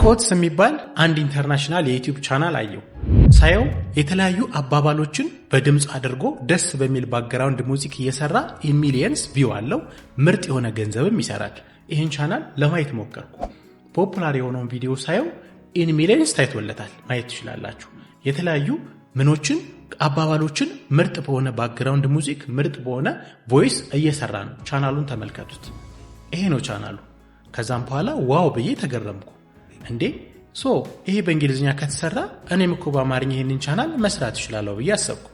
ኮትስ የሚባል አንድ ኢንተርናሽናል የዩቲዩብ ቻናል አየው። ሳየው የተለያዩ አባባሎችን በድምጽ አድርጎ ደስ በሚል ባክግራውንድ ሙዚክ እየሰራ ሚሊየንስ ቪው አለው። ምርጥ የሆነ ገንዘብም ይሰራል። ይህን ቻናል ለማየት ሞከርኩ። ፖፑላር የሆነውን ቪዲዮ ሳየው ሚሊየንስ ታይቶለታል። ማየት ትችላላችሁ። የተለያዩ ምኖችን አባባሎችን ምርጥ በሆነ ባክግራውንድ ሙዚክ ምርጥ በሆነ ቮይስ እየሰራ ነው። ቻናሉን ተመልከቱት። ይሄ ነው ቻናሉ። ከዛም በኋላ ዋው ብዬ ተገረምኩ። እንዴ ይሄ በእንግሊዝኛ ከተሰራ እኔም እኮ በአማርኛ ይሄንን ቻናል መስራት እችላለሁ ብዬ አሰብኩ።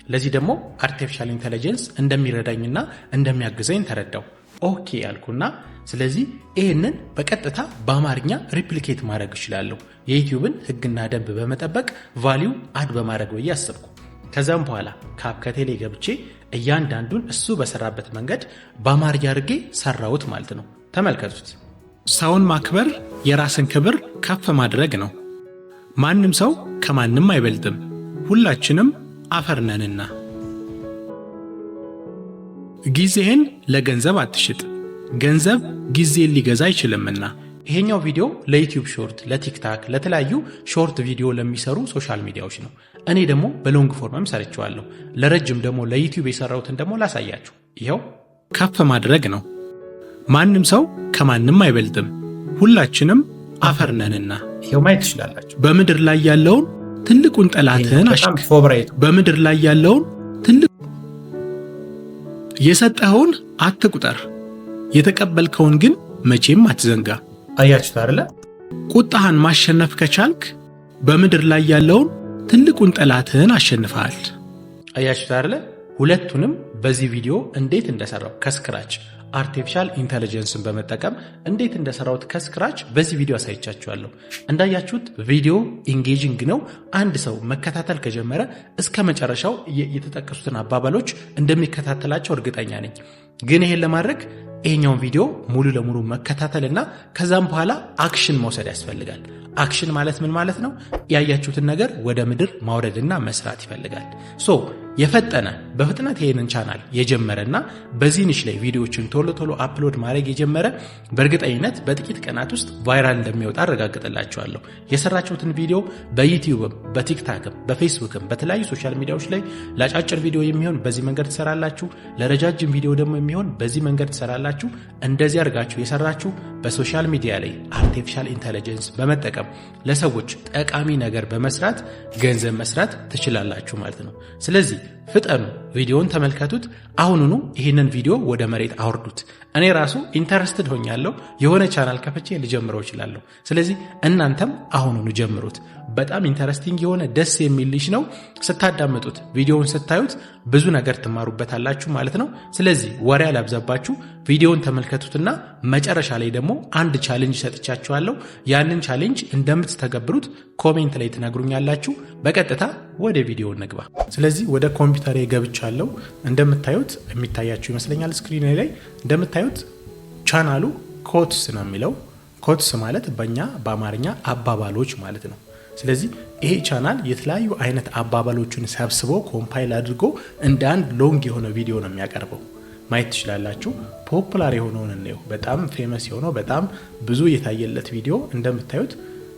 ለዚህ ደግሞ አርቲፊሻል ኢንተለጀንስ እንደሚረዳኝና እንደሚያግዘኝ ተረዳው። ኦኬ ያልኩና ስለዚህ ይሄንን በቀጥታ በአማርኛ ሪፕሊኬት ማድረግ እችላለሁ የዩቲዩብን ህግና ደንብ በመጠበቅ ቫልዩ አድ በማድረግ ብዬ አሰብኩ። ከዛም በኋላ ካፕከቴ ላይ ገብቼ እያንዳንዱን እሱ በሰራበት መንገድ በአማርኛ አድርጌ ሰራሁት ማለት ነው። ተመልከቱት። ሰውን ማክበር የራስን ክብር ከፍ ማድረግ ነው። ማንም ሰው ከማንም አይበልጥም፣ ሁላችንም አፈር ነንና። ጊዜህን ለገንዘብ አትሽጥ፣ ገንዘብ ጊዜን ሊገዛ አይችልምና። ይሄኛው ቪዲዮ ለዩቲዩብ ሾርት፣ ለቲክታክ፣ ለተለያዩ ሾርት ቪዲዮ ለሚሰሩ ሶሻል ሚዲያዎች ነው። እኔ ደግሞ በሎንግ ፎርምም ሰርቼዋለሁ። ለረጅም ደግሞ ለዩቲዩብ የሰራሁትን ደግሞ ላሳያችሁ። ይኸው ከፍ ማድረግ ነው። ማንም ሰው ከማንም አይበልጥም፣ ሁላችንም አፈር ነንና። ይሄው ማየት ትችላላችሁ። በምድር ላይ ያለውን ትልቁን ጠላትህን አሽክ። በምድር ላይ ያለውን ትልቁ የሰጠኸውን አትቁጠር፣ የተቀበልከውን ግን መቼም አትዘንጋ። አያችሁት አይደለ? ቁጣህን ማሸነፍ ከቻልክ በምድር ላይ ያለውን ትልቁን ጠላትህን አሸንፈሃል። አያችሁት አይደለ? ሁለቱንም በዚህ ቪዲዮ እንዴት እንደሰራው ከስክራች አርቲፊሻል ኢንተለጀንስን በመጠቀም እንዴት እንደሰራውት ከስክራች በዚህ ቪዲዮ አሳይቻችኋለሁ። እንዳያችሁት ቪዲዮ ኢንጌጂንግ ነው። አንድ ሰው መከታተል ከጀመረ እስከ መጨረሻው የተጠቀሱትን አባባሎች እንደሚከታተላቸው እርግጠኛ ነኝ። ግን ይሄን ለማድረግ ይሄኛውን ቪዲዮ ሙሉ ለሙሉ መከታተልና ከዛም በኋላ አክሽን መውሰድ ያስፈልጋል። አክሽን ማለት ምን ማለት ነው? ያያችሁትን ነገር ወደ ምድር ማውረድና መስራት ይፈልጋል። የፈጠነ በፍጥነት ይሄንን ቻናል የጀመረና በዚህ ንሽ ላይ ቪዲዮዎችን ቶሎ አፕሎድ ማድረግ የጀመረ በእርግጠኝነት በጥቂት ቀናት ውስጥ ቫይራል እንደሚወጣ አረጋግጥላችኋለሁ። የሰራችሁትን ቪዲዮ በዩቲዩብም፣ በቲክታክም፣ በፌስቡክም በተለያዩ ሶሻል ሚዲያዎች ላይ ለአጫጭር ቪዲዮ የሚሆን በዚህ መንገድ ትሰራላችሁ፣ ለረጃጅም ቪዲዮ ደግሞ የሚሆን በዚህ መንገድ ትሰራላችሁ። እንደዚህ አድርጋችሁ የሰራችሁ በሶሻል ሚዲያ ላይ አርቲፊሻል ኢንተለጀንስ በመጠቀም ለሰዎች ጠቃሚ ነገር በመስራት ገንዘብ መስራት ትችላላችሁ ማለት ነው። ስለዚህ ፍጠኑ፣ ቪዲዮን ተመልከቱት። አሁኑኑ ይህንን ቪዲዮ ወደ መሬት አውርዱት። እኔ ራሱ ኢንተረስትድ ሆኛለሁ። የሆነ ቻናል ከፍቼ ልጀምረው እችላለሁ። ስለዚህ እናንተም አሁኑኑ ጀምሩት። በጣም ኢንተረስቲንግ የሆነ ደስ የሚል ልጅ ነው። ስታዳምጡት፣ ቪዲዮውን ስታዩት ብዙ ነገር ትማሩበታላችሁ ማለት ነው። ስለዚህ ወሬ አላብዛባችሁ፣ ቪዲዮውን ተመልከቱትና መጨረሻ ላይ ደግሞ አንድ ቻሌንጅ ሰጥቻችኋለሁ። ያንን ቻሌንጅ እንደምትተገብሩት ኮሜንት ላይ ትነግሩኛላችሁ። በቀጥታ ወደ ቪዲዮ እንግባ። ስለዚህ ወደ ኮምፒውተሬ ገብቻለሁ። እንደምታዩት የሚታያችሁ ይመስለኛል ስክሪን ላይ እንደምታዩት ቻናሉ ኮትስ ነው የሚለው። ኮትስ ማለት በእኛ በአማርኛ አባባሎች ማለት ነው። ስለዚህ ይሄ ቻናል የተለያዩ አይነት አባባሎችን ሰብስቦ ኮምፓይል አድርጎ እንደ አንድ ሎንግ የሆነ ቪዲዮ ነው የሚያቀርበው። ማየት ትችላላችሁ። ፖፑላር የሆነውን ነው፣ በጣም ፌመስ የሆነው በጣም ብዙ የታየለት ቪዲዮ እንደምታዩት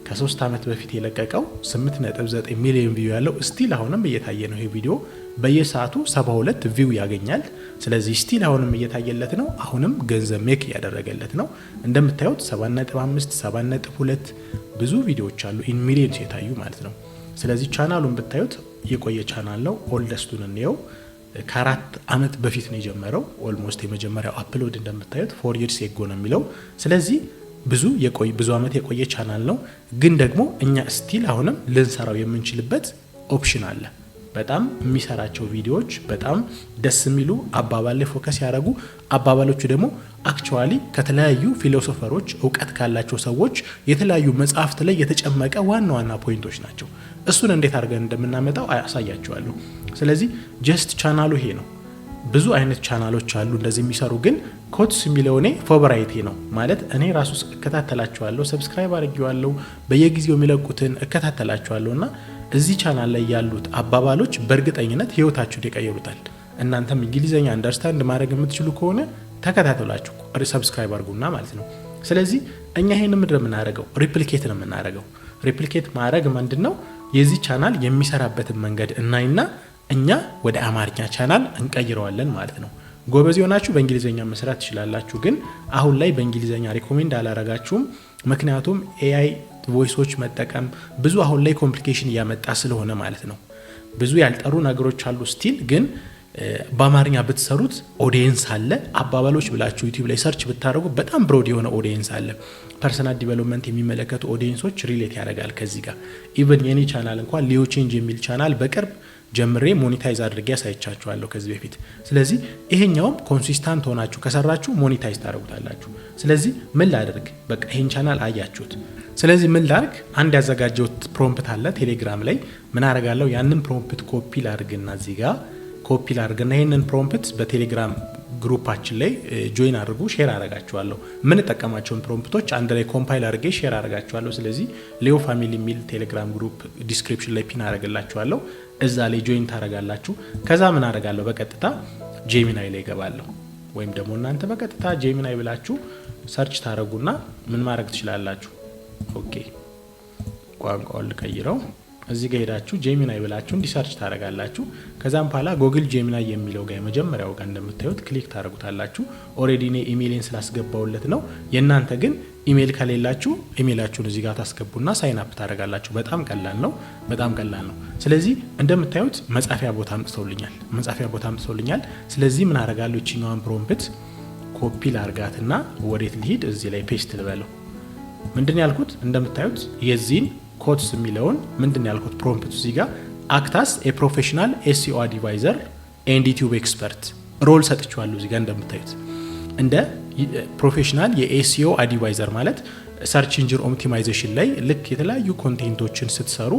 ከ3 ዓመት በፊት የለቀቀው 8.9 ሚሊዮን ቪው ያለው ስቲል አሁንም እየታየ ነው። ይሄ ቪዲዮ በየሰዓቱ 72 ቪው ያገኛል። ስለዚህ ስቲል አሁንም እየታየለት ነው። አሁንም ገንዘብ ሜክ ያደረገለት ነው። እንደምታዩት 7.5 7.2 ብዙ ቪዲዮዎች አሉ ኢን ሚሊዮንስ የታዩ ማለት ነው። ስለዚህ ቻናሉን ብታዩት የቆየ ቻናል ነው። ኦልደስቱን እንየው። ከ4 ዓመት በፊት ነው የጀመረው። ኦልሞስት የመጀመሪያው አፕሎድ እንደምታዩት 4 years ago ነው የሚለው። ስለዚህ ብዙ ዓመት የቆየ ቻናል ነው። ግን ደግሞ እኛ ስቲል አሁንም ልንሰራው የምንችልበት ኦፕሽን አለ። በጣም የሚሰራቸው ቪዲዮዎች በጣም ደስ የሚሉ አባባል ላይ ፎከስ ያደረጉ አባባሎቹ ደግሞ አክቹዋሊ ከተለያዩ ፊሎሶፈሮች እውቀት ካላቸው ሰዎች የተለያዩ መጽሐፍት ላይ የተጨመቀ ዋና ፖይንቶች ናቸው። እሱን እንዴት አድርገን እንደምናመጣው አሳያችኋለሁ። ስለዚህ ጀስት ቻናሉ ይሄ ነው። ብዙ አይነት ቻናሎች አሉ እንደዚህ የሚሰሩ፣ ግን ኮትስ የሚለው እኔ ፌቨራይቴ ነው ማለት እኔ ራሱ እከታተላቸዋለሁ፣ ሰብስክራይብ አድርጌዋለሁ፣ በየጊዜው የሚለቁትን እከታተላቸዋለሁና እዚህ ቻናል ላይ ያሉት አባባሎች በእርግጠኝነት ህይወታችሁን ይቀይሩታል። እናንተም እንግሊዘኛ አንደርስታንድ ማድረግ የምትችሉ ከሆነ ተከታተላችሁ ሰብስክራይብ አድርጉና ማለት ነው። ስለዚህ እኛ ይሄን ምንድን ነው የምናደርገው? ሪፕሊኬት ነው የምናደርገው። ሪፕሊኬት ማድረግ ምንድነው? የዚህ ቻናል የሚሰራበትን መንገድ እናይና እኛ ወደ አማርኛ ቻናል እንቀይረዋለን ማለት ነው። ጎበዝ ሆናችሁ በእንግሊዘኛ መስራት ትችላላችሁ፣ ግን አሁን ላይ በእንግሊዘኛ ሪኮሜንድ አላረጋችሁም። ምክንያቱም ኤአይ ቮይሶች መጠቀም ብዙ አሁን ላይ ኮምፕሊኬሽን እያመጣ ስለሆነ ማለት ነው። ብዙ ያልጠሩ ነገሮች አሉ ስቲል ግን በአማርኛ ብትሰሩት ኦዲየንስ አለ። አባባሎች ብላችሁ ዩቲዩብ ላይ ሰርች ብታደርጉ በጣም ብሮድ የሆነ ኦዲየንስ አለ። ፐርሰናል ዲቨሎፕመንት የሚመለከቱ ኦዲየንሶች ሪሌት ያደርጋል ከዚህ ጋር። ኢቨን የኔ ቻናል እንኳን ሊዮ ቼንጅ የሚል ቻናል በቅርብ ጀምሬ ሞኔታይዝ አድርጌ ያሳይቻችኋለሁ ከዚህ በፊት። ስለዚህ ይሄኛውም ኮንሲስታንት ሆናችሁ ከሰራችሁ ሞኔታይዝ ታደርጉታላችሁ። ስለዚህ ምን ላድርግ? በቃ ይሄን ቻናል አያችሁት። ስለዚህ ምን ላድርግ? አንድ ያዘጋጀሁት ፕሮምፕት አለ ቴሌግራም ላይ። ምን አደርጋለሁ? ያንን ፕሮምፕት ኮፒ ላድርግና እዚህ ጋር ኮፒ ላድርግና ይሄንን ፕሮምፕት በቴሌግራም ግሩፓችን ላይ ጆይን አድርጉ፣ ሼር አረጋችኋለሁ። ምን ተጠቀማቸውን ፕሮምፕቶች አንድ ላይ ኮምፓይል አድርጌ ሼር አረጋችኋለሁ። ስለዚህ ሊዮ ፋሚሊ የሚል ቴሌግራም ግሩፕ ዲስክሪፕሽን ላይ ፒን አረጋላችኋለሁ። እዛ ላይ ጆይን ታረጋላችሁ። ከዛ ምን አረጋለሁ? በቀጥታ ጄሚናይ ላይ ገባለሁ። ወይም ደግሞ እናንተ በቀጥታ ጄሚናይ ብላችሁ ሰርች ታረጉና ምን ማድረግ ትችላላችሁ። ኦኬ ቋንቋውን ልቀይረው። እዚህ ጋር ሄዳችሁ ጄሚናይ ብላችሁ እንዲሰርች ታረጋላችሁ። ከዛም በኋላ ጎግል ጄሚናይ የሚለው ጋር የመጀመሪያው ጋር እንደምታዩት ክሊክ ታረጉታላችሁ። ኦሬዲ እኔ ኢሜይሌን ስላስገባውለት ነው። የእናንተ ግን ኢሜይል ከሌላችሁ ኢሜይላችሁን እዚህ ጋር ታስገቡና ሳይን አፕ ታረጋላችሁ። በጣም ቀላል ነው፣ በጣም ቀላል ነው። ስለዚህ እንደምታዩት መጻፊያ ቦታ አምጥቶልኛል። ስለዚህ ምን አረጋለሁ? እቺኛዋን ፕሮምፕት ኮፒ ላርጋትና ወዴት ልሂድ? እዚህ ላይ ፔስት ልበለው። ምንድን ያልኩት? እንደምታዩት የዚህን ኮትስ የሚለውን ምንድን ያልኩት ፕሮምፕቱ እዚህ ጋር አክታስ የፕሮፌሽናል ኤስኢኦ አድቫይዘር ኤንድ ዩቲዩብ ኤክስፐርት ሮል ሰጥቼዋለሁ። እዚህ ጋር እንደምታዩት እንደ ፕሮፌሽናል የኤስኢኦ አድቫይዘር ማለት ሰርች ኢንጂን ኦፕቲማይዜሽን ላይ ልክ የተለያዩ ኮንቴንቶችን ስትሰሩ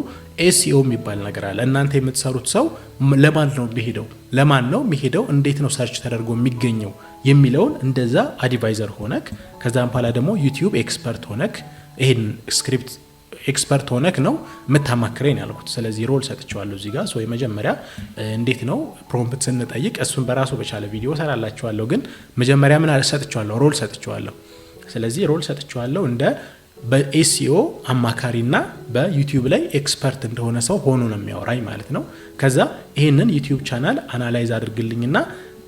ኤስኢኦ የሚባል ነገር አለ። እናንተ የምትሰሩት ሰው ለማን ነው የሚሄደው፣ እንዴት ነው ሰርች ተደርጎ የሚገኘው የሚለውን እንደዛ አድቫይዘር ሆነክ፣ ከዛም በኋላ ደግሞ ዩቲዩብ ኤክስፐርት ሆነክ ይሄን ስክሪፕት ኤክስፐርት ሆነክ ነው የምታማክረኝ ያልኩት። ስለዚህ ሮል ሰጥቼዋለሁ እዚህ ጋር። የመጀመሪያ እንዴት ነው ፕሮምፕት ስንጠይቅ እሱን በራሱ በቻለ ቪዲዮ ሰራላችኋለሁ። ግን መጀመሪያ ምን ሰጥቼዋለሁ? ሮል ሰጥቼዋለሁ። ስለዚህ ሮል ሰጥቼዋለሁ እንደ በኤስኢኦ አማካሪና በዩቲዩብ ላይ ኤክስፐርት እንደሆነ ሰው ሆኖ ነው የሚያወራኝ ማለት ነው። ከዛ ይሄንን ዩቲዩብ ቻናል አናላይዝ አድርግልኝና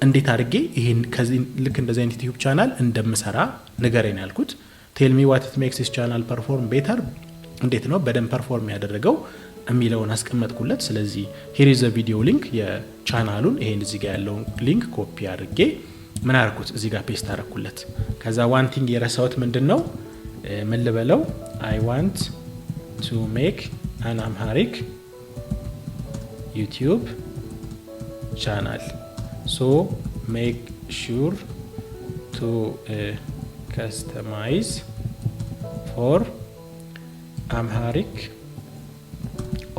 እንዴት አድርጌ ይሄን ከዚህ ልክ እንደዚህ አይነት ዩቲዩብ ቻናል እንደምሰራ ንገረኝ ያልኩት። ቴል ሚ ዋት ኢት ሜክስ ዲስ ቻናል ፐርፎርም ቤተር፣ እንዴት ነው በደንብ ፐርፎርም ያደረገው የሚለውን አስቀመጥኩለት። ስለዚህ ሂር ኢዝ ዘ ቪዲዮ ሊንክ የቻናሉን ይሄን እዚህ ጋር ያለውን ሊንክ ኮፒ አድርጌ ምን አርኩት? እዚህ ጋር ፔስት አረኩለት። ከዛ ዋን ቲንግ የረሳሁት ምንድነው? ምን ልበለው? አይ ዋንት ቱ ሜክ አን አምሃሪክ ዩቲዩብ ቻናል ሶ ሜክ ሹር ቱ ከስተማይዝ ፎር አምሃሪክ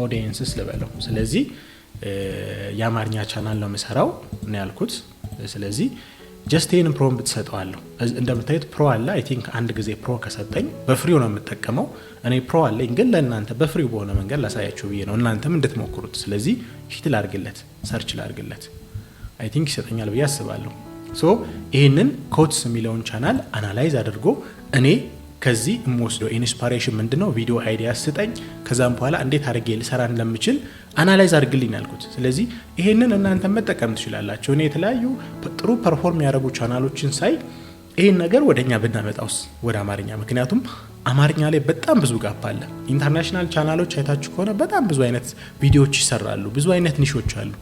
ኦዲየንስስ ልበለው። ስለዚህ የአማርኛ ቻናል ነው የምሰራው ነው ያልኩት። ስለዚህ ጀስት ይሄን ፕሮምፕት ሰጠዋለሁ። እንደምታዩት ፕሮ አለ። አይ ቲንክ አንድ ጊዜ ፕሮ ከሰጠኝ በፍሪው ነው የምጠቀመው። እኔ ፕሮ አለኝ፣ ግን ለእናንተ በፍሪው በሆነ መንገድ ላሳያችሁ ብዬ ነው እናንተም እንድትሞክሩት። ስለዚህ ሂት ላርግለት፣ ሰርች ላርግለት፣ አይ ቲንክ ይሰጠኛል ብዬ አስባለሁ። ሶ ይሄንን ኮትስ የሚለውን ቻናል አናላይዝ አድርጎ እኔ ከዚህ የምወስደው ኢንስፓሬሽን ምንድነው? ቪዲዮ አይዲያ ስጠኝ፣ ከዛም በኋላ እንዴት አድርጌ ልሰራ እንደምችል አናላይዝ አድርግልኝ ያልኩት። ስለዚህ ይሄንን እናንተ መጠቀም ትችላላችሁ። እኔ የተለያዩ ጥሩ ፐርፎርም ያደረጉ ቻናሎችን ሳይ ይሄን ነገር ወደኛ ብናመጣውስ ወደ አማርኛ፣ ምክንያቱም አማርኛ ላይ በጣም ብዙ ጋፕ አለ። ኢንተርናሽናል ቻናሎች አይታችሁ ከሆነ በጣም ብዙ አይነት ቪዲዮዎች ይሰራሉ፣ ብዙ አይነት ኒሾች አሉ።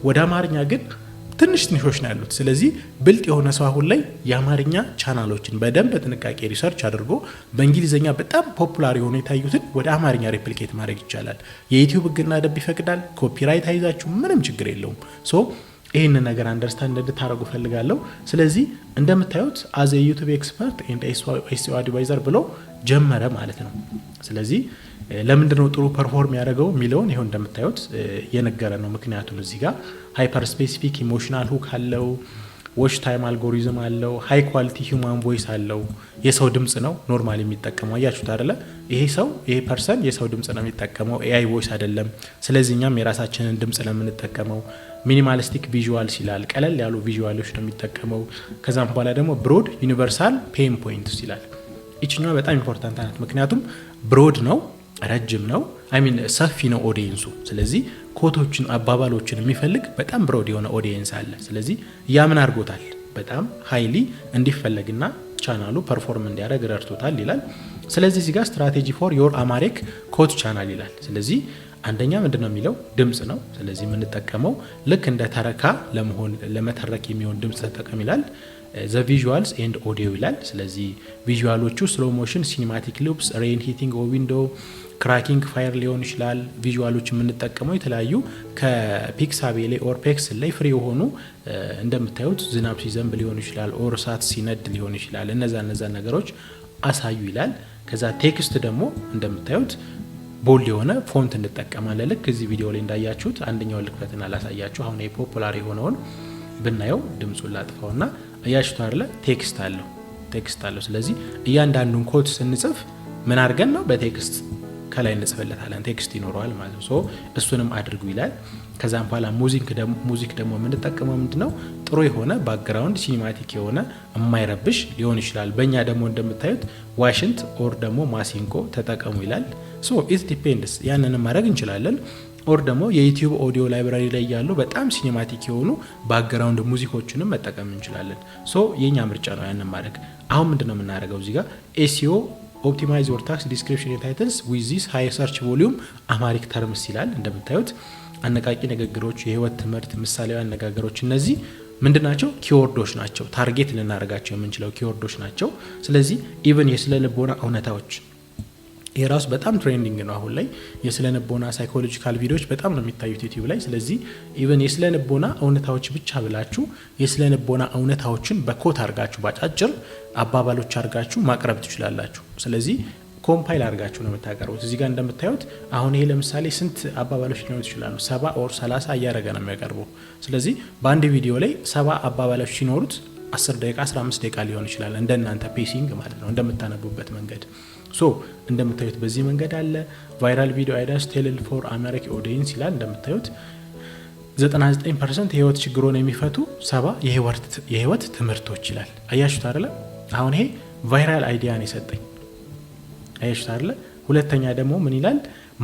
ወደ አማርኛ ግን ትንሽ ኒሾች ነው ያሉት። ስለዚህ ብልጥ የሆነ ሰው አሁን ላይ የአማርኛ ቻናሎችን በደንብ በጥንቃቄ ሪሰርች አድርጎ በእንግሊዝኛ በጣም ፖፑላር የሆኑ የታዩትን ወደ አማርኛ ሬፕሊኬት ማድረግ ይቻላል። የዩቲዩብ ሕግና ደንብ ይፈቅዳል። ኮፒራይት አይዛችሁ ምንም ችግር የለውም። ሶ ይህንን ነገር አንደርስታንድ እንድታደርጉ ፈልጋለሁ። ስለዚህ እንደምታዩት አዘ ዩቲዩብ ኤክስፐርት ኤንድ ኤስኢኦ አድቫይዘር ብሎ ጀመረ ማለት ነው። ስለዚህ ለምንድነው ጥሩ ፐርፎርም ያደረገው የሚለውን ይሄው እንደምታዩት የነገረ ነው። ምክንያቱም እዚህ ጋር ሃይፐር ስፔሲፊክ ኢሞሽናል ሁክ አለው፣ ዎች ታይም አልጎሪዝም አለው፣ ሃይ ኳሊቲ ሂውማን ቮይስ አለው። የሰው ድምጽ ነው ኖርማሊ የሚጠቀመው። አያችሁት አይደለ? ይሄ ፐርሰን የሰው ድምጽ ነው የሚጠቀመው፣ ኤአይ ቮይስ አይደለም። ስለዚህ እኛም የራሳችንን ድምጽ ነው የምንጠቀመው። ሚኒማሊስቲክ ቪዥዋልስ ይላል፣ ቀለል ያሉ ቪዥዋሎች ነው የሚጠቀመው። ከዛም በኋላ ደግሞ ብሮድ ዩኒቨርሳል ፔን ፖይንትስ ይላል። ይችኛዋ በጣም ኢምፖርታንት ናት። ምክንያቱም ብሮድ ነው፣ ረጅም ነው፣ ሰፊ ነው ኦዲየንሱ። ስለዚህ ኮቶችን አባባሎችን የሚፈልግ በጣም ብሮድ የሆነ ኦዲየንስ አለ። ስለዚህ ያ ምን አድርጎታል? በጣም ሃይሊ እንዲፈለግና ቻናሉ ፐርፎርም እንዲያደርግ ረድቶታል ይላል። ስለዚህ እዚህ ጋር ስትራቴጂ ፎር ዮር አማሪክ ኮት ቻናል ይላል። ስለዚህ አንደኛ ምንድነው የሚለው ድምጽ ነው። ስለዚህ የምንጠቀመው ልክ እንደ ተረካ ለመተረክ የሚሆን ድምጽ ተጠቀም ይላል። ዘ ቪዥዋልስ ኤንድ ኦዲዮ ይላል። ስለዚህ ቪዥዋሎቹ ስሎ ሞሽን፣ ሲኒማቲክ ሉፕስ፣ ሬን ሂቲንግ ዊንዶ፣ ክራኪንግ ፋየር ሊሆን ይችላል። ቪዥዋሎች የምንጠቀመው የተለያዩ ከፒክሳቤ ኦር ፔክስል ላይ ፍሪ የሆኑ እንደምታዩት ዝናብ ሲዘንብ ሊሆን ይችላል፣ ኦር እሳት ሲነድ ሊሆን ይችላል። እነዛ ነገሮች አሳዩ ይላል። ከዛ ቴክስት ደግሞ እንደምታዩት ቦልድ የሆነ ፎንት እንጠቀማለን። ልክ እዚህ ቪዲዮ ላይ እንዳያችሁት አንደኛውን ልክፈትና ላሳያችሁ። አሁን የፖፑላር የሆነውን ብናየው ድምጹን ላጥፋውና አያችሁት አይደለ? ቴክስት አለው። ስለዚህ እያንዳንዱን ኮድ ስንጽፍ ምን አድርገን ነው በቴክስት ከላይ እንጽፍለታለን፣ ቴክስት ይኖረዋል ማለት ነው። ሶ እሱንም አድርጉ ይላል። ከዛም በኋላ ሙዚክ ደግሞ የምንጠቀመው ምንድነው? ጥሩ የሆነ ባክግራውንድ ሲኒማቲክ የሆነ የማይረብሽ ሊሆን ይችላል። በእኛ ደግሞ እንደምታዩት ዋሽንት ኦር ደግሞ ማሲንቆ ተጠቀሙ ይላል። ሶ ኢት ዲፔንድስ፣ ያንንም ማድረግ እንችላለን። ኦር ደግሞ የዩቲዩብ ኦዲዮ ላይብራሪ ላይ ያሉ በጣም ሲኒማቲክ የሆኑ ባክግራውንድ ሙዚኮችንም መጠቀም እንችላለን። ሶ የኛ ምርጫ ነው ያንን ማድረግ። አሁን ምንድነው የምናደርገው? እዚህ ጋር ኤስኢኦ ኦፕቲማይዝ ዮር ታክስ ዲስክሪፕሽን ታይትልስ ዊዝ ዚስ ሃይ ሰርች ቮሊዩም አማሪክ ተርምስ ይላል። እንደምታዩት አነቃቂ ንግግሮች፣ የህይወት ትምህርት፣ ምሳሌያዊ አነጋገሮች፣ እነዚህ ምንድን ናቸው? ኪወርዶች ናቸው። ታርጌት ልናደርጋቸው የምንችለው ኪወርዶች ናቸው። ስለዚህ ኢቨን የስነ ልቦና እውነታዎች የራሱ በጣም ትሬንዲንግ ነው አሁን ላይ። የስነ ልቦና ሳይኮሎጂካል ቪዲዮዎች በጣም ነው የሚታዩት ዩቲዩብ ላይ። ስለዚህ ኢቨን የስነ ልቦና እውነታዎች ብቻ ብላችሁ የስነ ልቦና እውነታዎችን በኮት አድርጋችሁ ባጫጭር አባባሎች አድርጋችሁ ማቅረብ ትችላላችሁ። ስለዚህ ኮምፓይል አድርጋችሁ ነው የምታቀርቡት። እዚህ ጋር እንደምታዩት አሁን ይሄ ለምሳሌ ስንት አባባሎች ሊኖሩ ይችላሉ? 70 ኦር 30 እያደረገ ነው የሚያቀርበው። ስለዚህ በአንድ ቪዲዮ ላይ 70 አባባሎች ሲኖሩት 10 ደቂቃ 15 ደቂቃ ሊሆን ይችላል፣ እንደናንተ ፔሲንግ ማለት ነው፣ እንደምታነቡበት መንገድ። ሶ እንደምታዩት በዚህ መንገድ አለ። ቫይራል ቪዲዮ አይዲያስ ቴልድ ፎር አሜሪክ ኦዲየንስ ይላል። እንደምታዩት 99% የህይወት ችግሮን የሚፈቱ 70 የህይወት ትምህርቶች ይላል። አያችሁት አይደለ? አሁን ይሄ ቫይራል አይዲያን የሰጠኝ አያችሁት አይደለ? ሁለተኛ ደግሞ ምን ይላል?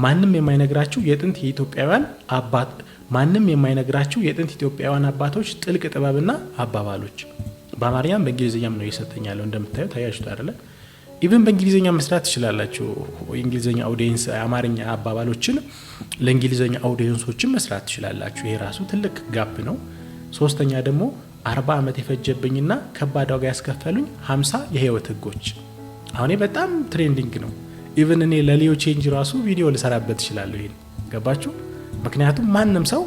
ማንም የማይነግራችሁ የጥንት ኢትዮጵያውያን አባቶች ጥልቅ ጥበብና አባባሎች። በአማርኛም በእንግሊዝኛም ነው እየሰጠኝ ያለው። እንደምታዩት አያችሁት አይደለ? ኢቨን በእንግሊዝኛ መስራት ትችላላችሁ። የእንግሊዝኛ አውዲየንስ አማርኛ አባባሎችን ለእንግሊዝኛ አውዲየንሶችን መስራት ትችላላችሁ። ይሄ ራሱ ትልቅ ጋፕ ነው። ሶስተኛ ደግሞ 40 ዓመት የፈጀብኝና ከባድ ዋጋ ያስከፈሉኝ 50 የህይወት ህጎች። አሁን በጣም ትሬንዲንግ ነው። ኢቨን እኔ ለሊዮ ቼንጅ ራሱ ቪዲዮ ልሰራበት እችላለሁ። ይሄን ገባችሁ? ምክንያቱም ማንም ሰው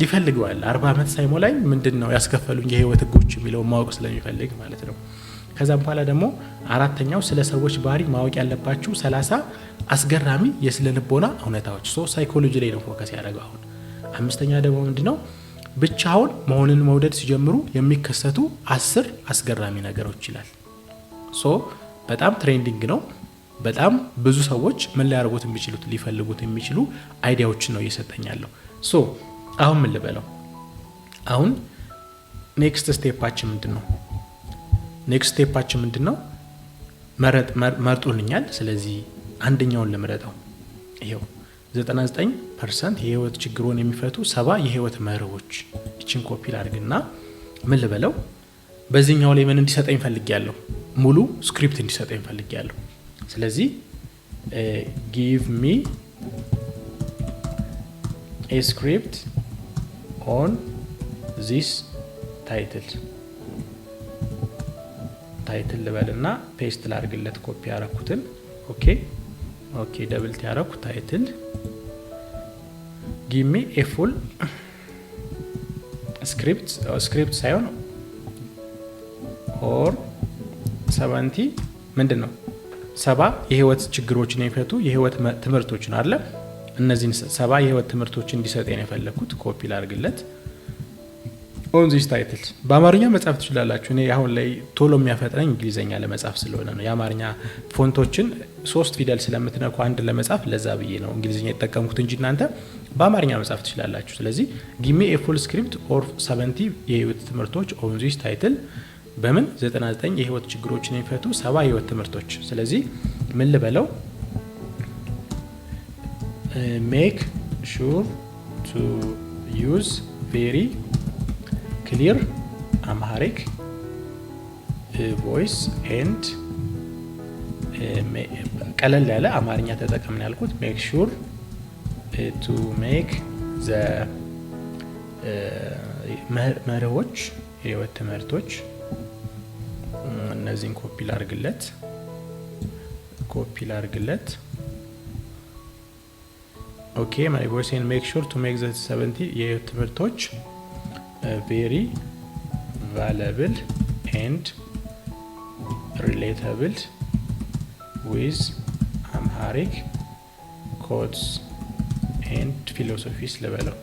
ይፈልገዋል። 40 ዓመት ሳይሞላኝ ምንድነው ያስከፈሉኝ የህይወት ህጎች የሚለው ማወቅ ስለሚፈልግ ማለት ነው። ከዛም በኋላ ደግሞ አራተኛው ስለ ሰዎች ባህሪ ማወቅ ያለባችሁ 30 አስገራሚ የስነ ልቦና እውነታዎች። ሳይኮሎጂ ላይ ነው ፎከስ ያደረገው። አሁን አምስተኛ ደግሞ ምንድነው ብቻውን መሆንን መውደድ ሲጀምሩ የሚከሰቱ 10 አስገራሚ ነገሮች ይላል። በጣም ትሬንዲንግ ነው። በጣም ብዙ ሰዎች ምን ሊያደርጉት የሚችሉት ሊፈልጉት የሚችሉ አይዲያዎችን ነው እየሰጠኛለሁ። አሁን ምን ልበለው? አሁን ኔክስት ስቴፓችን ምንድነው? መርጡልኛል። ስለዚህ አንደኛውን ልምረጠው። ይሄው 99% የህይወት ችግሮን የሚፈቱ 70 የህይወት መርሆች። እቺን ኮፒ ላድርግና ምን ልበለው? በዚህኛው ላይ ምን እንዲሰጠኝ ፈልጊያለሁ? ሙሉ ስክሪፕት እንዲሰጠኝ ፈልጊያለሁ። ስለዚህ give me a script on this title ልበልና ፔስት ላድርግለት ኮፒ ያረኩትን። ኦኬ ደብል ያረኩ ታይትል give me a full ስክሪፕት ሳይሆን or 70 ምንድነው 70 የህይወት ችግሮችን የሚፈቱ የህይወት ትምህርቶች ነው አይደል? እነዚህን 70 የህይወት ትምህርቶችን እንዲሰጠኝ ነው የፈለኩት። ኮፒ ላድርግለት on this title። በአማርኛ መጻፍ ትችላላችሁ። እኔ አሁን ላይ ቶሎ የሚያፈጥነኝ እንግሊዘኛ ለመጻፍ ስለሆነ ነው። የአማርኛ ፎንቶችን 3 ፊደል ስለምትነኩ አንድ ለመጻፍ ለዛ ብዬ ነው እንግሊዘኛ የተጠቀምኩት እንጂ እናንተ በአማርኛ መጻፍ ትችላላችሁ። ስለዚህ give me a full script or 70 የህይወት ትምህርቶች on this title በምን 99 የህይወት ችግሮችን የሚፈቱ 70 የህይወት ትምህርቶች። ስለዚህ ምን ልበለው? ሜክ ሹር ቱ ዩዝ ቬሪ ክሊር አምሃሪክ ቮይስ ኤንድ ቀለል ያለ አማርኛ ተጠቀምን ያልኩት። ሜክ ሹር ቱ ሜክ ዘ መርሆች የህይወት ትምህርቶች እነዚህን ኮፒ ላርግለት። ኦኬ ማይ ቮይስ ኤንድ ሜክ ሹር ቱ ሜክ ዘ 70 የህይወት ትምህርቶች ቬሪ ቫሉብል ኤንድ ሪሌተብል ዊዝ አምሃሪክ ኮድስ ኤንድ ፊሎሶፊስ ልበለው።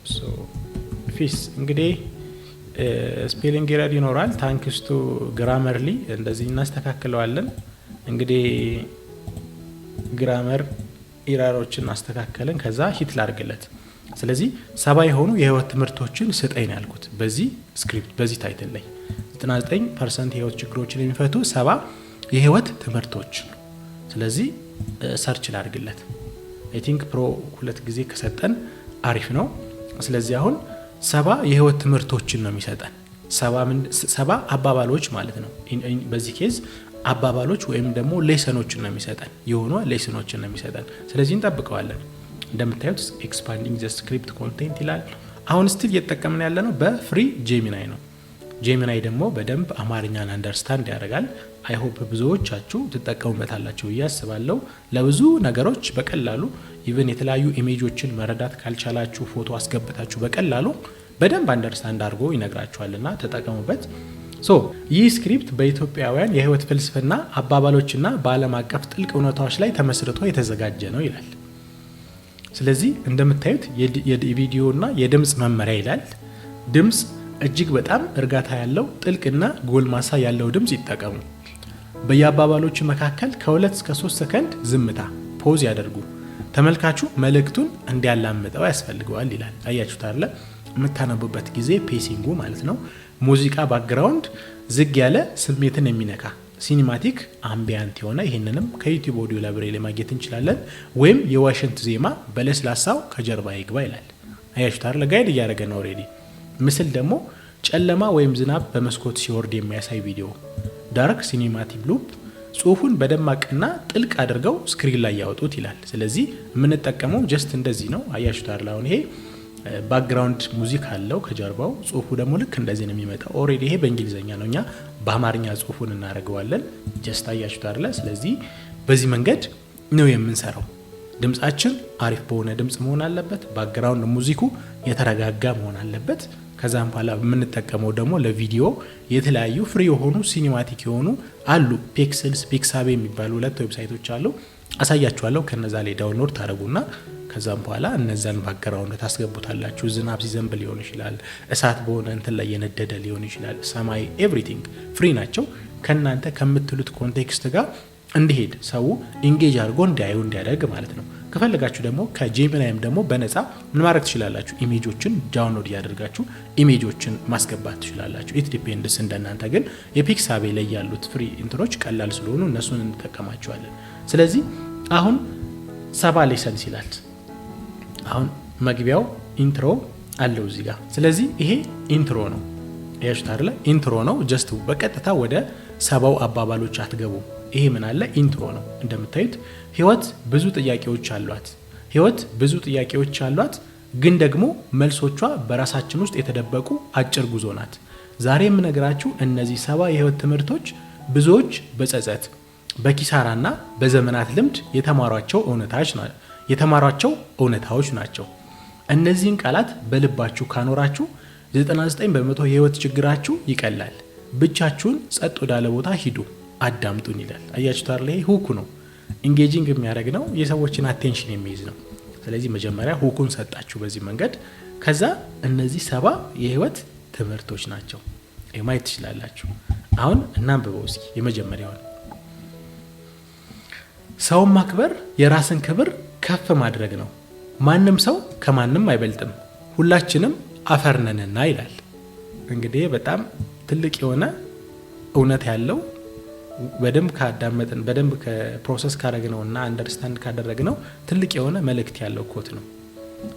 ፊሎሶፊስ እንግዲህ ስፔሊንግ ኤረር ይኖራል። ታንክስ ቱ ግራመርሊ እንደዚህ እናስተካክለዋለን። እንግዲህ ግራመር ኢራሮችን አስተካከልን። ከዛ ሂት ላርግለት። ስለዚህ 70 የሆኑ የህይወት ትምህርቶችን ስጠኝ ነው ያልኩት። በዚህ ስክሪፕት በዚህ ታይትል ላይ 99% የህይወት ችግሮችን የሚፈቱ 70 የህይወት ትምህርቶች። ስለዚህ ሰርች ላርግለት። አይ ቲንክ ፕሮ 2 ጊዜ ከሰጠን አሪፍ ነው። ስለዚህ አሁን 70 የህይወት ትምህርቶችን ነው የሚሰጠን። 70 አባባሎች ማለት ነው። በዚህ ኬዝ አባባሎች ወይም ደግሞ ሌሰኖችን ነው የሚሰጠን። የሆኑ ሌሰኖችን ነው የሚሰጠን። ስለዚህ እንጠብቀዋለን። እንደምታዩት ኤክስፓንዲንግ ዘ ስክሪፕት ኮንቴንት ይላል። አሁን ስቲል እየተጠቀምን ያለ ነው በፍሪ ጄሚናይ ነው። ጄሚናይ ደግሞ በደንብ አማርኛን አንደርስታንድ ያደርጋል። አይ ሆፕ ብዙዎቻችሁ ትጠቀሙበታላችሁ ብዬ አስባለሁ። ለብዙ ነገሮች በቀላሉ ኢቨን የተለያዩ ኢሜጆችን መረዳት ካልቻላችሁ ፎቶ አስገብታችሁ በቀላሉ በደንብ አንደርስታንድ አድርጎ ይነግራችኋልና ተጠቀሙበት። ይህ ስክሪፕት በኢትዮጵያውያን የህይወት ፍልስፍና አባባሎችና በዓለም አቀፍ ጥልቅ እውነታዎች ላይ ተመስርቶ የተዘጋጀ ነው ይላል። ስለዚህ እንደምታዩት የቪዲዮና የድምጽ መመሪያ ይላል። ድምጽ እጅግ በጣም እርጋታ ያለው ጥልቅና ጎልማሳ ያለው ድምጽ ይጠቀሙ። በየአባባሎቹ መካከል ከ2 እስከ 3 ሰከንድ ዝምታ ፖዝ ያደርጉ። ተመልካቹ መልእክቱን እንዲያላምጠው ያስፈልገዋል ይላል። አያችሁት አይደል? የምታነቡበት ጊዜ ፔሲንጉ ማለት ነው። ሙዚቃ ባክግራውንድ ዝግ ያለ ስሜትን የሚነካ ሲኒማቲክ አምቢያንት የሆነ ይህንንም ከዩቲዩብ ኦዲዮ ላይብረሪ ላይ ማግኘት እንችላለን። ወይም የዋሽንት ዜማ በለስላሳው ከጀርባ ይግባ ይላል። አያችሁት አይደል? ጋይድ እያደረገ ነው ኦሬዲ። ምስል ደግሞ ጨለማ ወይም ዝናብ በመስኮት ሲወርድ የሚያሳይ ቪዲዮ ዳርክ ሲኒማቲክ ሉፕ ጽሁፉን በደማቅና ጥልቅ አድርገው ስክሪን ላይ ያወጡት ይላል። ስለዚህ የምንጠቀመው ጀስት እንደዚህ ነው። አያችሁት አይደል? አሁን ይሄ ባክግራውንድ ሙዚክ አለው ከጀርባው። ጽሁፉ ደግሞ ልክ እንደዚህ ነው የሚመጣው። ኦሬዲ ይሄ በእንግሊዘኛ ነው፣ እኛ በአማርኛ ጽሁፉን እናደርገዋለን። ጀስት አያችሁት አይደል? ስለዚህ በዚህ መንገድ ነው የምንሰራው። ድምጻችን አሪፍ በሆነ ድምጽ መሆን አለበት። ባክግራውንድ ሙዚኩ የተረጋጋ መሆን አለበት። ከዛም በኋላ የምንጠቀመው ደግሞ ለቪዲዮ የተለያዩ ፍሪ የሆኑ ሲኒማቲክ የሆኑ አሉ። ፒክስልስ ፒክሳቤ የሚባሉ 2 ዌብሳይቶች አሉ። አሳያችኋለሁ። ከነዛ ላይ ዳውንሎድ ታደርጉና ከዛም በኋላ እነዛን ባክግራውንድ ታስገቡታላችሁ። ዝናብ ሲዘንብ ሊሆን ይችላል፣ እሳት በሆነ እንትን ላይ የነደደ ሊሆን ይችላል፣ ሰማይ፣ ኤቭሪቲንግ ፍሪ ናቸው። ከናንተ ከምትሉት ኮንቴክስት ጋር እንዲሄድ ሰው ኢንጌጅ አድርጎ እንዲያዩ እንዲያደርግ ማለት ነው። ከፈለጋችሁ ደግሞ ከጄሚናይም ደግሞ በነፃ ምን ማድረግ ትችላላችሁ? ኢሜጆችን ዳውንሎድ ያደርጋችሁ ኢሜጆችን ማስገባት ትችላላችሁ። ኢት ዲፔንድስ እንደናንተ። ግን የፒክሳቤ ላይ ያሉት ፍሪ ኢንትሮች ቀላል ስለሆኑ እነሱን እንጠቀማቸዋለን። ስለዚህ አሁን 70 ሌሰንስ ይላል። አሁን መግቢያው ኢንትሮ አለው እዚህ ጋር። ስለዚህ ይሄ ኢንትሮ ነው። ያሽታ አይደለ? ኢንትሮ ነው። ጀስት በቀጥታ ወደ 70 አባባሎች አትገቡ። ይሄ ምን አለ? ኢንትሮ ነው። እንደምታዩት ህይወት ብዙ ጥያቄዎች አሏት። ግን ደግሞ መልሶቿ በራሳችን ውስጥ የተደበቁ አጭር ጉዞ ናት። ዛሬ የምነግራችሁ እነዚህ 70 የህይወት ትምህርቶች ብዙዎች በጸጸት በኪሳራና በዘመናት ልምድ የተማሯቸው እውነታዎች ናቸው። እነዚህን ቃላት በልባችሁ ካኖራችሁ 99% የህይወት ችግራችሁ ይቀላል። ብቻችሁን ጸጥ ወዳለ ቦታ ሂዱ፣ አዳምጡን ይላል። አያችሁት አይደል? ይሄ ሁኩ ነው። ኢንጌጂንግ የሚያደርግ ነው። የሰዎችን አቴንሽን የሚይዝ ነው። ስለዚህ መጀመሪያ ሁኩን ሰጣችሁ በዚህ መንገድ። ከዛ እነዚህ 70 የህይወት ትምህርቶች ናቸው ማየት ትችላላችሁ። አሁን እናንብበው እስኪ የመጀመሪያውን። ሰውን ማክበር የራስን ክብር ከፍ ማድረግ ነው። ማንም ሰው ከማንም አይበልጥም። ሁላችንም አፈርነንና ይላል። እንግዲህ በጣም ትልቅ የሆነ እውነት ያለው በደንብ ካዳመጥን በደንብ ከፕሮሰስ ካደረግነውና አንደርስታንድ ካደረግነው ትልቅ የሆነ መልእክት ያለው ኮት ነው።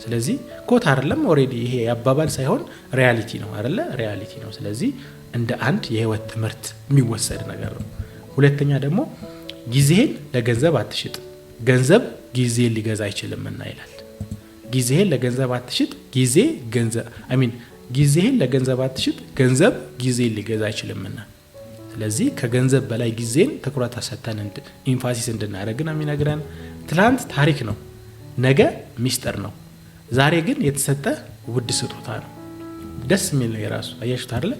ስለዚህ ኮት አይደለም ኦሬዲ ይሄ ያባባል ሳይሆን ሪያሊቲ ነው አይደለ? ሪያሊቲ ነው። ስለዚህ እንደ አንድ የህይወት ትምህርት የሚወሰድ ነገር ነው። ሁለተኛ ደግሞ ጊዜህን ለገንዘብ አትሽጥ፣ ገንዘብ ጊዜን ሊገዛ አይችልምና ይላል። ጊዜህን ለገንዘብ አትሽጥ፣ ጊዜህን ለገንዘብ አትሽጥ፣ ገንዘብ ጊዜን ሊገዛ አይችልምና። ስለዚህ ከገንዘብ በላይ ጊዜን ትኩረት ሰጥተን ኢንፋሲስ እንድናደርግ ነው የሚነግረን። ትላንት ታሪክ ነው፣ ነገ ሚስጥር ነው፣ ዛሬ ግን የተሰጠ ውድ ስጦታ ነው። ደስ የሚል ነው የራሱ አያችሁት አይደለ?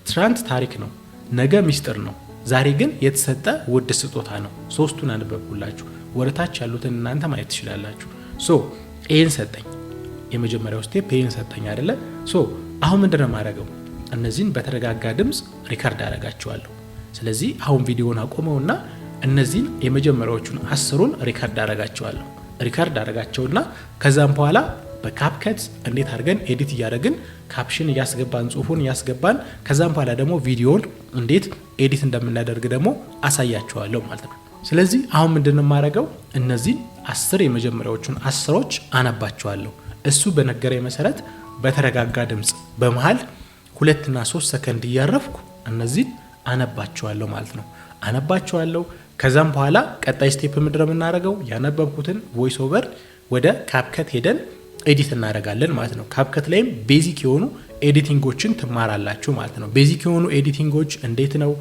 ትላንት ታሪክ ነው፣ ነገ ሚስጥር ነው፣ ዛሬ ግን የተሰጠ ውድ ስጦታ ነው። ሶስቱን አንበብኩላችሁ። ወደታች ያሉትን እናንተ ማየት ትችላላችሁ። ይህን ሰጠኝ፣ የመጀመሪያው ስቴፕ ይህን ሰጠኝ አይደለ? አሁን ምንድነው የማደርገው? እነዚህን በተረጋጋ ድምፅ ሪከርድ አደርጋቸዋለሁ። ስለዚህ አሁን ቪዲዮውን አቆመውና እነዚህን የመጀመሪያዎቹን 10ን ሪከርድ አደርጋቸውና ከዛም በኋላ በካፕከት እንዴት አድርገን ኤዲት እያደረግን ካፕሽን እያስገባን ጽሁፉን እያስገባን ከዛም በኋላ ደግሞ ቪዲዮውን እንዴት ኤዲት እንደምናደርግ ደግሞ አሳያቸዋለሁ ማለት ነው። ስለዚህ አሁን ምንድነው የማደርገው? እነዚህን 10 የመጀመሪያዎቹን 10ዎች አነባቸዋለሁ። እሱ በነገረኝ መሰረት በተረጋጋ ድምፅ በመሃል 2 እና 3 ሰከንድ እያረፍኩ እነዚህን አነባቸዋለሁ ማለት ነው። አነባቸዋለሁ። ከዛም በኋላ ቀጣይ ስቴፕ ምንድነው የምናደርገው? ያነበብኩትን ቮይስ ኦቨር ወደ ካፕከት ሄደን ኤዲት እናደርጋለን ማለት ነው። ካፕከት ላይም ቤዚክ የሆኑ ኤዲቲንጎችን ትማራላችሁ ማለት ነው። ቤዚክ የሆኑ ኤዲቲንጎች እንዴት ነው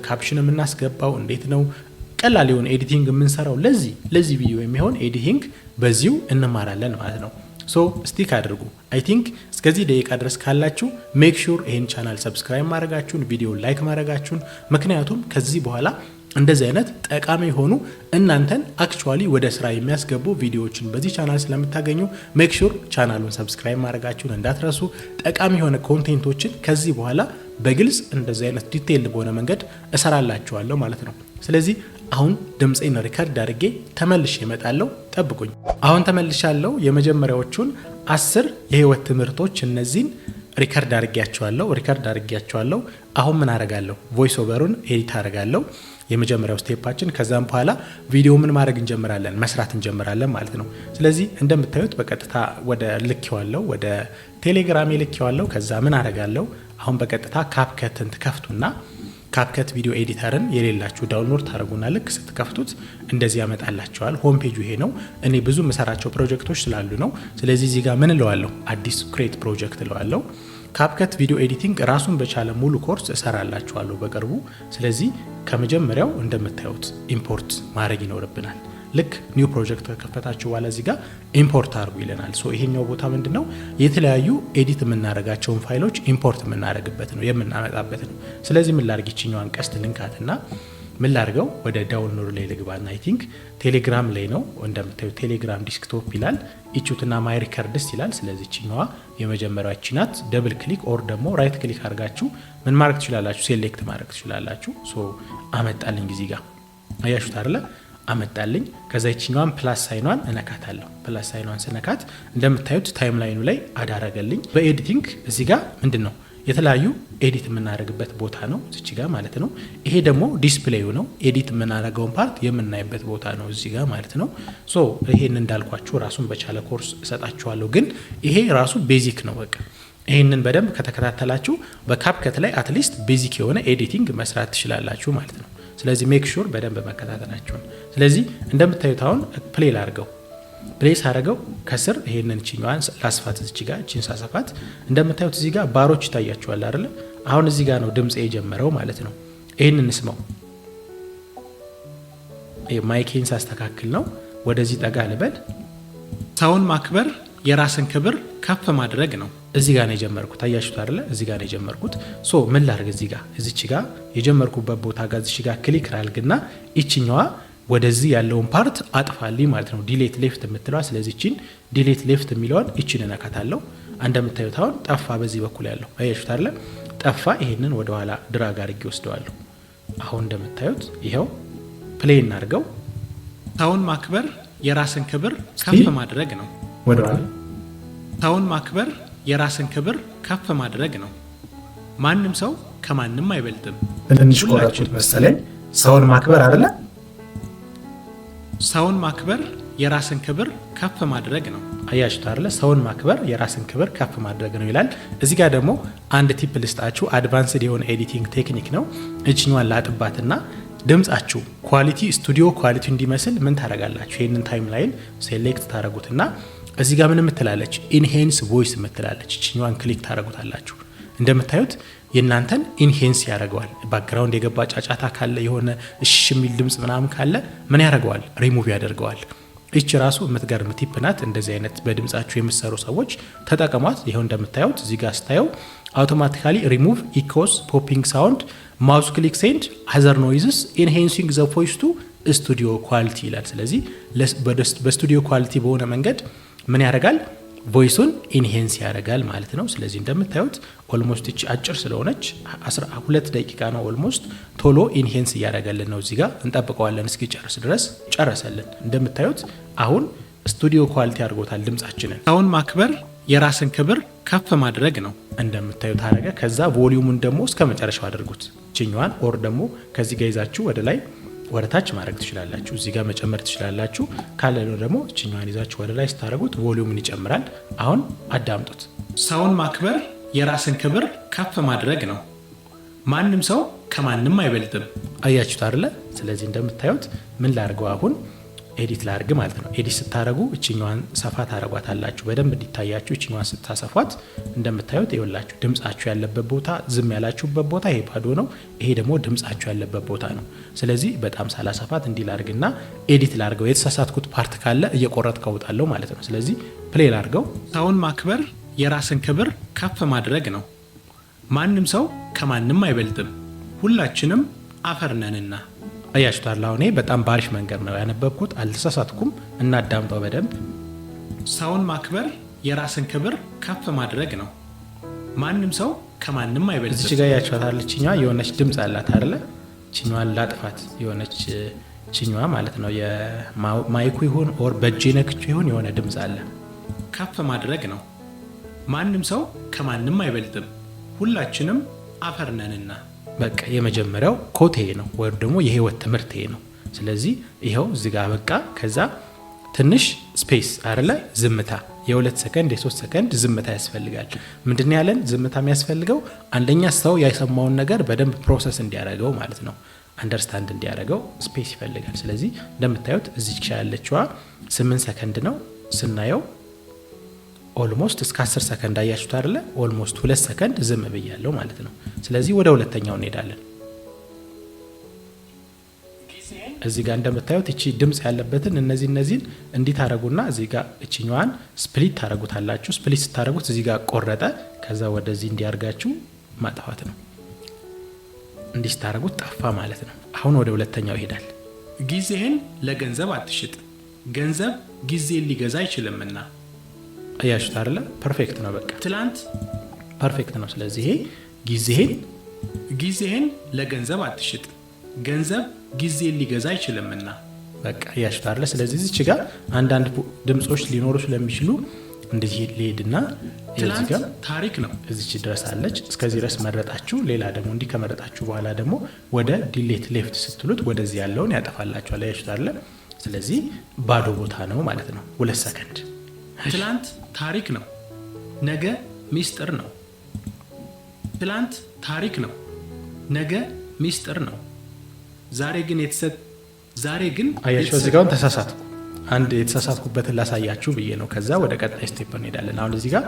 ካፕሽን የምናስገባው፣ እንዴት ነው ቀላል የሆነ ኤዲቲንግ የምንሰራው፣ ለዚህ ቪዲዮ የሚሆን ኤዲቲንግ በዚሁ እንማራለን ማለት ነው። ስቲክ አድርጉ። አይ ቲንክ እስከዚህ ደቂቃ ድረስ ካላችሁ ሜክ ሹር ይሄን ቻናል ሰብስክራይብ ማድረጋችሁን፣ ቪዲዮ ላይክ ማድረጋችሁን። ምክንያቱም ከዚህ በኋላ እንደዚህ አይነት ጠቃሚ የሆኑ እናንተን አክቹአሊ ወደ ስራ የሚያስገቡ ቪዲዮዎችን በዚህ ቻናል ስለምታገኙ ሜክ ሹር ቻናሉን ሰብስክራይብ ማድረጋችሁን እንዳትረሱ። ጠቃሚ የሆነ ኮንቴንቶችን ከዚህ በኋላ በግልጽ እንደዚህ አይነት ዲቴይል በሆነ መንገድ እሰራላችኋለሁ ማለት ነው። ስለዚህ አሁን ድምጼን ሪከርድ አድርጌ ተመልሼ እመጣለሁ። ጠብቁኝ። አሁን ተመልሻለሁ። የመጀመሪያዎቹን 10 የህይወት ትምህርቶች እነዚህን ሪከርድ አድርጌያቸዋለሁ። አሁን ምን አደርጋለሁ? ቮይስ ኦቨሩን ኤዲት አደርጋለሁ። የመጀመሪያው ስቴፓችን። ከዛም በኋላ ቪዲዮ ምን ማድረግ እንጀምራለን? መስራት እንጀምራለን ማለት ነው። ስለዚህ እንደምታዩት በቀጥታ ወደ ልኬዋለሁ፣ ወደ ቴሌግራም ልኬዋለሁ። ከዛ ምን አደርጋለሁ? አሁን በቀጥታ ካፕከትን ትከፍቱና ካፕከት ቪዲዮ ኤዲተርን የሌላችሁ ዳውንሎድ ታደርጉና ልክ ስትከፍቱት እንደዚህ ያመጣላችኋል። ሆም ፔጁ ይሄ ነው። እኔ ብዙ የምሰራቸው ፕሮጀክቶች ስላሉ ነው። ስለዚህ እዚህ ጋር ምን እለዋለሁ? አዲስ ክሬት ፕሮጀክት እለዋለሁ። ካፕከት ቪዲዮ ኤዲቲንግ ራሱን በቻለ ሙሉ ኮርስ እሰራላችኋለሁ በቅርቡ። ስለዚህ ከመጀመሪያው እንደምታዩት ኢምፖርት ማድረግ ይኖርብናል። ልክ ኒው ፕሮጀክት ከከፈታችሁ በኋላ እዚህ ጋር ኢምፖርት አድርጉ ይለናል። ይሄኛው ቦታ ምንድነው? የተለያዩ ኤዲት የምናደርጋቸውን ፋይሎች ኢምፖርት የምናደርግበት ነው፣ የምናመጣበት ነው። ስለዚህ ምን ላድርግ? ይችኛዋን ቀስት ልንካትና ምን ላድርገው? ወደ ዳውንሎድ ላይ ልግባና አይ ቲንክ ቴሌግራም ላይ ነው እንደምታዩት። ቴሌግራም ዲስክቶፕ ይላል፣ ኢቹትና ማይ ሪከርድስ ይላል። ስለዚህ ይችኛዋ የመጀመሪያው ቺናት። ደብል ክሊክ ኦር ደግሞ ራይት ክሊክ አድርጋችሁ ምን ማድረግ ትችላላችሁ? ሴሌክት ማድረግ ትችላላችሁ። አመጣልኝ ጊዜ ጋር አያችሁት አይደለ? አመጣልኝ። ከዛ ይችኛዋን ፕላስ ሳይኗን እነካታለሁ። ፕላስ ሳይኗን ስነካት እንደምታዩት ታይም ላይኑ ላይ አዳረገልኝ። በኤዲቲንግ እዚህ ጋር ምንድነው የተለያዩ ኤዲት የምናደርግበት ቦታ ነው እዚህ ጋር ማለት ነው። ይሄ ደግሞ ዲስፕሌዩ ነው። ኤዲት የምናደርገውን ፓርት የምናይበት ቦታ ነው እዚህ ጋር ማለት ነው። ይሄን እንዳልኳችሁ ራሱን በቻለ ኮርስ እሰጣችኋለሁ፣ ግን ይሄ ራሱ ቤዚክ ነው። በቃ ይሄንን በደንብ ከተከታተላችሁ በካፕከት ላይ አትሊስት ቤዚክ የሆነ ኤዲቲንግ መስራት ትችላላችሁ ማለት ነው። ስለዚህ ሜክ ሹር በደንብ መከታተላችሁን። ስለዚህ እንደምታዩት አሁን ፕሌይ ላድርገው። ፕሌስ አደረገው ከስር ይሄንን ቺኛዋን ላስፋት እዚህ ጋር ቺን ሳሳፋት እንደምታዩት እዚህ ጋር ባሮች ይታያችኋል አይደል? አሁን እዚህ ጋር ነው ድምጽ የጀመረው ማለት ነው። ይሄንን እንስማው። ማይኬን ሳስተካክል ነው። ወደዚህ ጠጋ ልበል። ሰውን ማክበር የራስን ክብር ከፍ ማድረግ ነው። እዚህ ጋር ነው የጀመርኩት። ታያችሁት አይደል? እዚህ ጋር ነው የጀመርኩት። ምን ላድርግ? እዚህ ጋር እዚች ጋር የጀመርኩበት ቦታ ጋር እዚህ ጋር ክሊክ ላድርግና ይችኛዋ ወደዚህ ያለውን ፓርት አጥፋልኝ ማለት ነው። ዲሌት ሌፍት የምትለዋ። ስለዚህ እቺን ዲሌት ሌፍት የሚለውን እቺን እነካታለሁ። እንደምታዩት አሁን ጠፋ። በዚህ በኩል ያለው አያችሁት አይደል? ጠፋ። ይሄንን ወደ ኋላ ድራግ አድርጌ ወስደዋለሁ። አሁን እንደምታዩት ይሄው ፕሌይ እናድርገው። ሰውን ማክበር የራስን ክብር ከፍ ማድረግ ነው። ወደ ኋላ ሰውን ማክበር የራስን ክብር ከፍ ማድረግ ነው። ማንም ሰው ከማንም አይበልጥም። ትንሽ ቆራጭት መሰለኝ። ሰውን ማክበር አይደለ? ሰውን ማክበር የራስን ክብር ከፍ ማድረግ ነው። አያችሁት አይደለ? ሰውን ማክበር የራስን ክብር ከፍ ማድረግ ነው ይላል። እዚህ ጋር ደግሞ አንድ ቲፕ ልስጣችሁ። አድቫንስድ የሆነ ኤዲቲንግ ቴክኒክ ነው። እችኛዋን ላጥባትና ድምጻችሁ ኳሊቲ ስቱዲዮ ኳሊቲ እንዲመስል ምን ታረጋላችሁ? ይሄንን ታይም ላይን ሴሌክት ታረጉትና እዚህ ጋር ምን ምትላለች? ኢንሄንስ ቮይስ ምትላለች። እችኛዋን ክሊክ ታረጉታላችሁ። እንደምታዩት የእናንተን ኢንሄንስ ያደርገዋል። ባክግራውንድ የገባ ጫጫታ ካለ የሆነ እሺ የሚል ድምጽ ምናምን ካለ ምን ያደርገዋል? ሪሙቭ ያደርገዋል። እቺ ራሱ የምትገርም ቲፕ ናት። እንደዚህ አይነት በድምጻችሁ የምትሰሩ ሰዎች ተጠቀሟት። ይሄው እንደምታዩት እዚህ ጋር ስታየው አውቶማቲካሊ ሪሙቭ ኢኮስ ፖፒንግ ሳውንድ ማውስ ክሊክ ሴንድ አዘር ኖይዝስ ኢንሄንሲንግ ዘ ቮይስ ቱ ስቱዲዮ ኳሊቲ ይላል። ስለዚህ በስቱዲዮ ኳሊቲ በሆነ መንገድ ምን ያደርጋል? ቮይሱን ኢንሄንስ ያደርጋል ማለት ነው። ስለዚህ እንደምታዩት ኦልሞስት እቺ አጭር ስለሆነች 12 ደቂቃ ነው። ኦልሞስት ቶሎ ኢንሄንስ እያደረገልን ነው። እዚህ ጋር እንጠብቀዋለን እስኪጨርስ ድረስ። ጨረሰልን። እንደምታዩት አሁን ስቱዲዮ ኳሊቲ አድርጎታል ድምጻችንን። ሰውን ማክበር የራስን ክብር ከፍ ማድረግ ነው። እንደምታዩት አረገ። ከዛ ቮሊዩሙን ደግሞ እስከ መጨረሻው አድርጉት። ችኛዋን ኦር ደግሞ ከዚህ ጋር ይዛችሁ ወደ ላይ ወደ ታች ማድረግ ትችላላችሁ። እዚህ ጋር መጨመር ትችላላችሁ። ካለ ደግሞ ችኛዋን ይዛችሁ ወደ ላይ ስታደርጉት ቮሊዩምን ይጨምራል። አሁን አዳምጡት። ሰውን ማክበር የራስን ክብር ከፍ ማድረግ ነው። ማንም ሰው ከማንም አይበልጥም። አያችሁት አይደለ? ስለዚህ እንደምታዩት ምን ላድርገው አሁን ኤዲት ላድርግ ማለት ነው። ኤዲት ስታደርጉ እችኛዋን ሰፋ ታደርጓታላችሁ በደንብ እንዲታያችሁ። እችኛዋን ስታሰፏት እንደምታዩት ይኸውላችሁ ድምጻችሁ ያለበት ቦታ፣ ዝም ያላችሁበት ቦታ ይሄ ባዶ ነው። ይሄ ደግሞ ድምጻችሁ ያለበት ቦታ ነው። ስለዚህ በጣም ሳላሰፋት እንዲህ ላድርግና ኤዲት ላድርገው። የተሳሳትኩት ፓርት ካለ እየቆረጥ ከውጣለሁ ማለት ነው። ስለዚህ ፕሌይ ላድርገው። ሰውን ማክበር የራስን ክብር ከፍ ማድረግ ነው። ማንም ሰው ከማንም አይበልጥም። ሁላችንም አፈር ነንና። አያችሁታል። አሁን በጣም ባሪሽ መንገድ ነው ያነበብኩት፣ አልተሳሳትኩም። እናዳምጠው በደንብ። ሰውን ማክበር የራስን ክብር ከፍ ማድረግ ነው። ማንም ሰው ከማንም አይበልጥም። እዚህ ጋር ያያችኋታል። ችኛዋ የሆነች ድምጽ አላት አይደለ? ችኛዋን ላጥፋት። የሆነች ችኛዋ ማለት ነው የማይኩ ይሁን ኦር በእጄ ነክቹ ይሁን የሆነ ድምጽ አለ። ከፍ ማድረግ ነው። ማንም ሰው ከማንም አይበልጥም። ሁላችንም አፈር ነንና። በቃ የመጀመሪያው ኮቴ ነው ወይም ደግሞ የህይወት ትምህርት ነው። ስለዚህ ይኸው እዚህ ጋር በቃ ከዛ ትንሽ ስፔስ አይደለ? ዝምታ የ2 ሰከንድ የ3 ሰከንድ ዝምታ ያስፈልጋል። ምንድነው ያለን? ዝምታ የሚያስፈልገው አንደኛ ሰው ያሰማውን ነገር በደንብ ፕሮሰስ እንዲያደርገው ማለት ነው፣ አንደርስታንድ እንዲያደርገው ስፔስ ይፈልጋል። ስለዚህ እንደምታዩት እዚህ ያለችዋ 8 ሰከንድ ነው። ስናየው ኦልሞስት እስከ 10 ሰከንድ አያችሁት አይደለ? ኦልሞስት 2 ሰከንድ ዝም ብያለሁ ማለት ነው። ስለዚህ ወደ ሁለተኛው እንሄዳለን። እዚህ ጋር እንደምታዩት እቺ ድምጽ ያለበትን እነዚህን እንዲህ ታረጉና እዚህ ጋር እቺኛዋን ስፕሊት ታረጉታላችሁ። ስፕሊት ስታረጉት እዚህ ጋር ቆረጠ። ከዛ ወደዚህ እንዲያርጋችሁ ማጥፋት ነው። እንዲህ ስታረጉት ጠፋ ማለት ነው። አሁን ወደ ሁለተኛው ይሄዳል። ጊዜህን ለገንዘብ አትሽጥ፣ ገንዘብ ጊዜን ሊገዛ አይችልምና። አያችሁት አይደለ? ፐርፌክት ነው። በቃ ትላንት ፐርፌክት ነው። ስለዚህ ጊዜህን ለገንዘብ አትሽጥ፣ ገንዘብ ጊዜን ሊገዛ አይችልምና። በቃ አያችሁት አይደለ? ስለዚህ እዚህ ጋር አንዳንድ ድምጾች ሊኖሩ ስለሚችሉ እንደዚህ ሊሄድና እዚህ ጋር ታሪክ ነው እዚች ድረስ አለች። እስከዚህ ድረስ መረጣችሁ። ሌላ ደግሞ እንዲህ ከመረጣችሁ በኋላ ደግሞ ወደ ዲሌት ሌፍት ስትሉት ወደዚህ ያለውን ያጠፋላችኋል። አያችሁት አይደለ? ስለዚህ ባዶ ቦታ ነው ማለት ነው። 2 ሰከንድ። ትላንት ታሪክ ነው፣ ነገ ሚስጥር ነው። ትላንት ታሪክ ነው፣ ነገ ሚስጥር ነው። ዛሬ ግን አያችሁ፣ እዚህ ጋር ተሳሳትኩ። አንድ የተሳሳትኩበትን ላሳያችሁ ብዬ ነው። ከዛ ወደ ቀጣይ ስቴፕ እንሄዳለን። አሁን እዚህ ጋር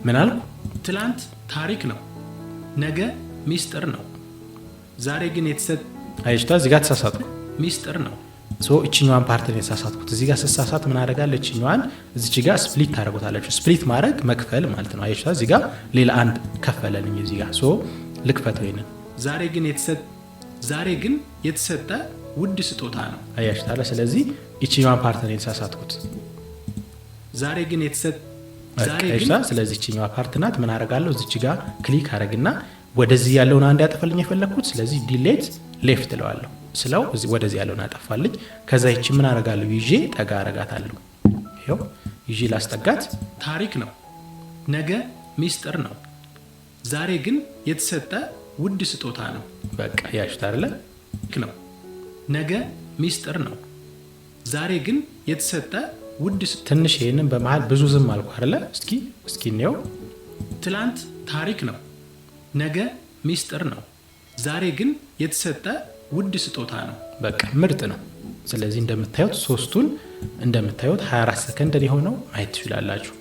ምን አልኩ? ትላንት ታሪክ ነው፣ ነገ ሚስጥር ነው። ዛሬ ግን አያችሁ፣ እዚህ ጋር ተሳሳትኩ፣ ሚስጥር ነው። እችኛዋን ፓርት ነው የተሳሳትኩት። እዚህ ጋር ስሳሳት ምን አደርጋለሁ? እችኛዋን እዚች ጋር ስፕሊት ታደርጉታላችሁ። ስፕሊት ማድረግ መክፈል ማለት ነው። አያችሁ፣ እዚህ ጋር ሌላ አንድ ከፈለልኝ። እዚህ ጋር ልክፈት ወይንም ዛሬ ግን የተሰጠ ውድ ስጦታ ነው። አያችሁታለ? ስለዚህ እችኛዋን ፓርት ነው የተሳሳትኩት። ዛሬ ግን ስለዚህ እችኛዋ ፓርት ናት። ምን አደርጋለሁ? እዚች ጋር ክሊክ አደርግና ወደዚህ ያለውን አንድ ያጠፈልኝ የፈለግኩት። ስለዚህ ዲሌት ሌፍት እለዋለሁ። ስለው ወደዚህ ያለውን አጠፋልኝ። ከዛ ይቺ ምን አደርጋለሁ? ይዤ ጠጋ አረጋታለሁ። ይኸው ይዤ ላስጠጋት። ታሪክ ነው፣ ነገ ሚስጥር ነው፣ ዛሬ ግን የተሰጠ ውድ ስጦታ ነው። በቃ ያችሁት አይደለ? ነው ነገ ሚስጥር ነው፣ ዛሬ ግን የተሰጠ ውድ ትንሽ ይሄንን በመሃል ብዙ ዝም አልኩ አይደለ? እስኪ እንየው። ትላንት ታሪክ ነው፣ ነገ ሚስጥር ነው፣ ዛሬ ግን የተሰጠ ውድ ስጦታ ነው። በቃ ምርጥ ነው። ስለዚህ እንደምታዩት ሶስቱን እንደምታዩት 24 ሰከንድ የሆነው ማየት ትችላላችሁ።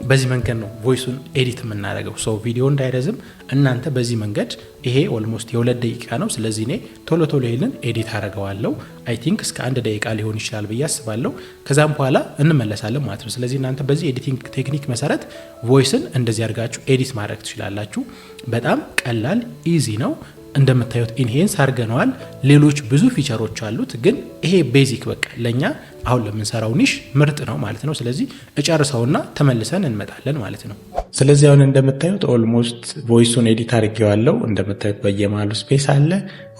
በዚህ መንገድ ነው ቮይሱን ኤዲት የምናደርገው። ሰው ቪዲዮ እንዳይረዝም እናንተ በዚህ መንገድ ይሄ ኦልሞስት የ2 ደቂቃ ነው። ስለዚህ እኔ ቶሎ ይሄንን ኤዲት አደርገዋለሁ። አይ ቲንክ እስከ 1 ደቂቃ ሊሆን ይችላል ብዬ አስባለሁ። ከዛም በኋላ እንመለሳለን ማለት ነው። ስለዚህ እናንተ በዚህ ኤዲቲንግ ቴክኒክ መሰረት ቮይስን እንደዚህ አድርጋችሁ ኤዲት ማድረግ ትችላላችሁ። በጣም ቀላል ኢዚ ነው። እንደምታዩት ኢንሄንስ አድርገነዋል። ሌሎች ብዙ ፊቸሮች አሉት፣ ግን ይሄ ቤዚክ በቃ ለኛ አሁን ለምንሰራው ኒሽ ምርጥ ነው ማለት ነው። ስለዚህ እጨርሰውና ተመልሰን እንመጣለን ማለት ነው። ስለዚህ አሁን እንደምታዩት ኦልሞስት ቮይሱን ኤዲት አድርጌዋለሁ። እንደምታዩት በየመሃሉ ስፔስ አለ።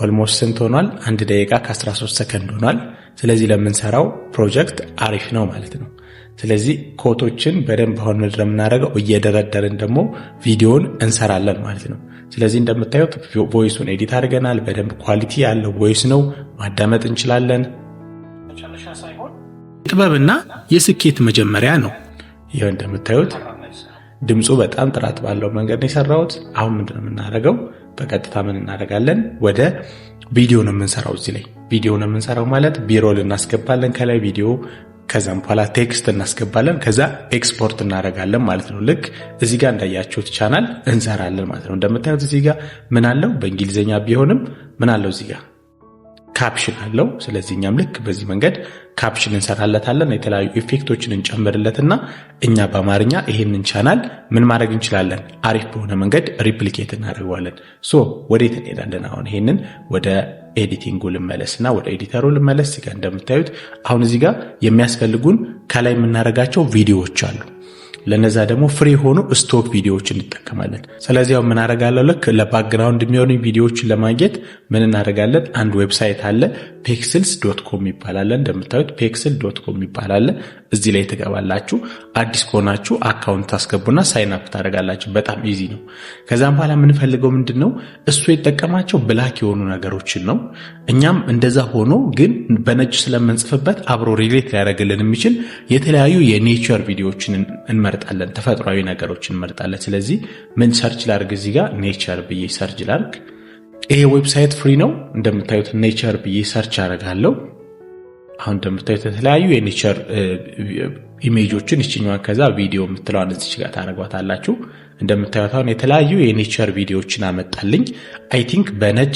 ኦልሞስት ስንት ሆኗል? 1 ደቂቃ ከ13 ሰከንድ ሆኗል። ስለዚህ ለምንሰራው ፕሮጀክት አሪፍ ነው ማለት ነው። ስለዚህ ኮቶችን በደንብ አሁን ምድር የምናደርገው እየደረደርን ደግሞ ቪዲዮን እንሰራለን ማለት ነው። ስለዚህ እንደምታዩት ቮይሱን ኤዲት አድርገናል። በደንብ ኳሊቲ ያለው ቮይስ ነው፣ ማዳመጥ እንችላለን። ጥበብና የስኬት መጀመሪያ ነው። ይሄው እንደምታዩት ድምፁ በጣም ጥራት ባለው መንገድ ነው የሰራሁት። አሁን ምንድነው የምናደርገው? በቀጥታ ምን እናደርጋለን? ወደ ቪዲዮ ነው የምንሰራው። እዚህ ላይ ቪዲዮ ነው የምንሰራው ማለት ቢሮል እናስገባለን ከላይ ቪዲዮ፣ ከዛም በኋላ ቴክስት እናስገባለን፣ ከዛ ኤክስፖርት እናደርጋለን ማለት ነው። ልክ እዚህ ጋር እንዳያችሁት ቻናል እንሰራለን ማለት ነው። እንደምታዩት እዚህ ጋር ምን አለው? በእንግሊዘኛ ቢሆንም ምን አለው? እዚህ ጋር ካፕሽን አለው። ስለዚህ እኛም ልክ በዚህ መንገድ ካፕሽን እንሰራለታለን። የተለያዩ ኢፌክቶችን እንጨምርለትና እኛ በአማርኛ ይሄንን ቻናል ምን ማድረግ እንችላለን? አሪፍ በሆነ መንገድ ሪፕሊኬት እናደርገዋለን። ወዴት እንሄዳለን? አሁን ይሄንን ወደ ኤዲቲንጉ ልመለስና ወደ ኤዲተሩ ልመለስ። እዚህ ጋር እንደምታዩት አሁን እዚህ ጋር የሚያስፈልጉን ከላይ የምናደርጋቸው ቪዲዮዎች አሉ። ለነዛ ደግሞ ፍሪ ሆኑ ስቶክ ቪዲዮዎች እንጠቀማለን። ስለዚህ አሁን ምን አደርጋለሁ? ልክ ለባክግራውንድ የሚሆኑ ቪዲዮዎችን ለማግኘት ምን እናደርጋለን? አንድ ዌብሳይት አለ pexels.com ይባላል። እንደምታዩት pexels.com ይባላል። እዚህ ላይ ትገባላችሁ። አዲስ ከሆናችሁ አካውንት ታስገቡና ሳይን አፕ ታደርጋላችሁ። በጣም ኢዚ ነው። ከዛም በኋላ የምንፈልገው ምንድነው? እሱ የተጠቀማቸው ብላክ የሆኑ ነገሮችን ነው። እኛም እንደዛ ሆኖ ግን በነጭ ስለምንጽፍበት አብሮ ሪሌት ሊያደርግልን የሚችል የተለያዩ የኔቸር ቪዲዮዎችን እንመርጣለን። ተፈጥሯዊ ነገሮችን እንመርጣለን። ስለዚህ ምን ሰርች ላድርግ? እዚህ ጋር ኔቸር ብዬ ሰርች ላድርግ። ይሄ ዌብሳይት ፍሪ ነው። እንደምታዩት ኔቸር ብዬ ሰርች አደርጋለሁ። አሁን እንደምታዩት የተለያዩ የኔቸር ኢሜጆችን እችኛዋን ከዛ ቪዲዮ የምትለዋን እዚች ጋር ታረጓታላችሁ። እንደምታዩት አሁን የተለያዩ የኔቸር ቪዲዮዎችን አመጣልኝ። አይ ቲንክ በነጭ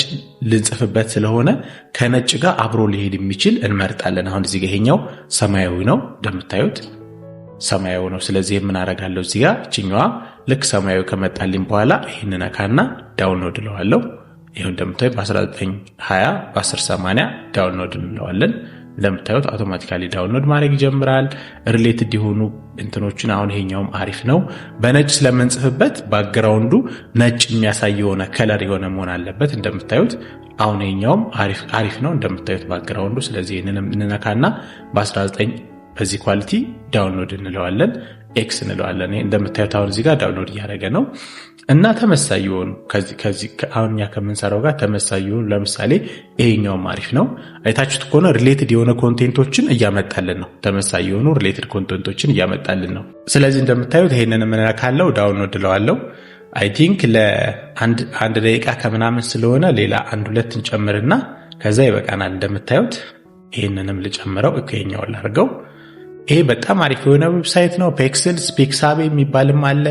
ልንጽፍበት ስለሆነ ከነጭ ጋር አብሮ ሊሄድ የሚችል እንመርጣለን። አሁን እዚህ ጋር ይሄኛው ሰማያዊ ነው፣ እንደምታዩት ሰማያዊ ነው። ስለዚህ ምን አደርጋለሁ? እዚህ ጋር እችኛዋ ልክ ሰማያዊ ከመጣልኝ በኋላ ይሄንን ነካና ዳውንሎድ እለዋለሁ። ይሄው እንደምታዩት በ1920 በ1080 ዳውንሎድ እንለዋለን። እንደምታዩት አውቶማቲካሊ ዳውንሎድ ማድረግ ይጀምራል። ሪሌትድ የሆኑ እንትኖችን አሁን ይሄኛውም አሪፍ ነው። በነጭ ስለምንጽፍበት ባክግራውንዱ ነጭ የሚያሳይ የሆነ ከለር የሆነ መሆን አለበት። እንደምታዩት አሁን ይሄኛውም አሪፍ ነው እንደምታዩት ባክግራውንዱ። ስለዚህ ይሄንንም እንነካና በ19 በዚህ ኳሊቲ ዳውንሎድ እንለዋለን፣ ኤክስ እንለዋለን። እንደምታዩት አሁን እዚህ ጋር ዳውንሎድ እያደረገ ነው እና ተመሳሳይ የሆኑ ከዚህ አሁን እኛ ከምንሰራው ጋር ተመሳሳይ የሆኑ ለምሳሌ ይሄኛውም አሪፍ ነው። አይታችሁት ከሆነ ሪሌትድ የሆነ ኮንቴንቶችን እያመጣልን ነው። ተመሳሳይ የሆኑ ሪሌትድ ኮንቴንቶችን እያመጣልን ነው። ስለዚህ እንደምታዩት ይሄንን እነካለሁ፣ ዳውንሎድ እለዋለሁ። አይ ቲንክ ለአንድ ደቂቃ ከምናምን ስለሆነ ሌላ 1-2 እንጨምርና ከዛ ይበቃናል። እንደምታዩት ይሄንንም ልጨምረው፣ ይሄኛውን ላድርገው። ይሄ በጣም አሪፍ የሆነ ዌብሳይት ነው። ፔክስልስ ፒክሳቤ የሚባልም አለ።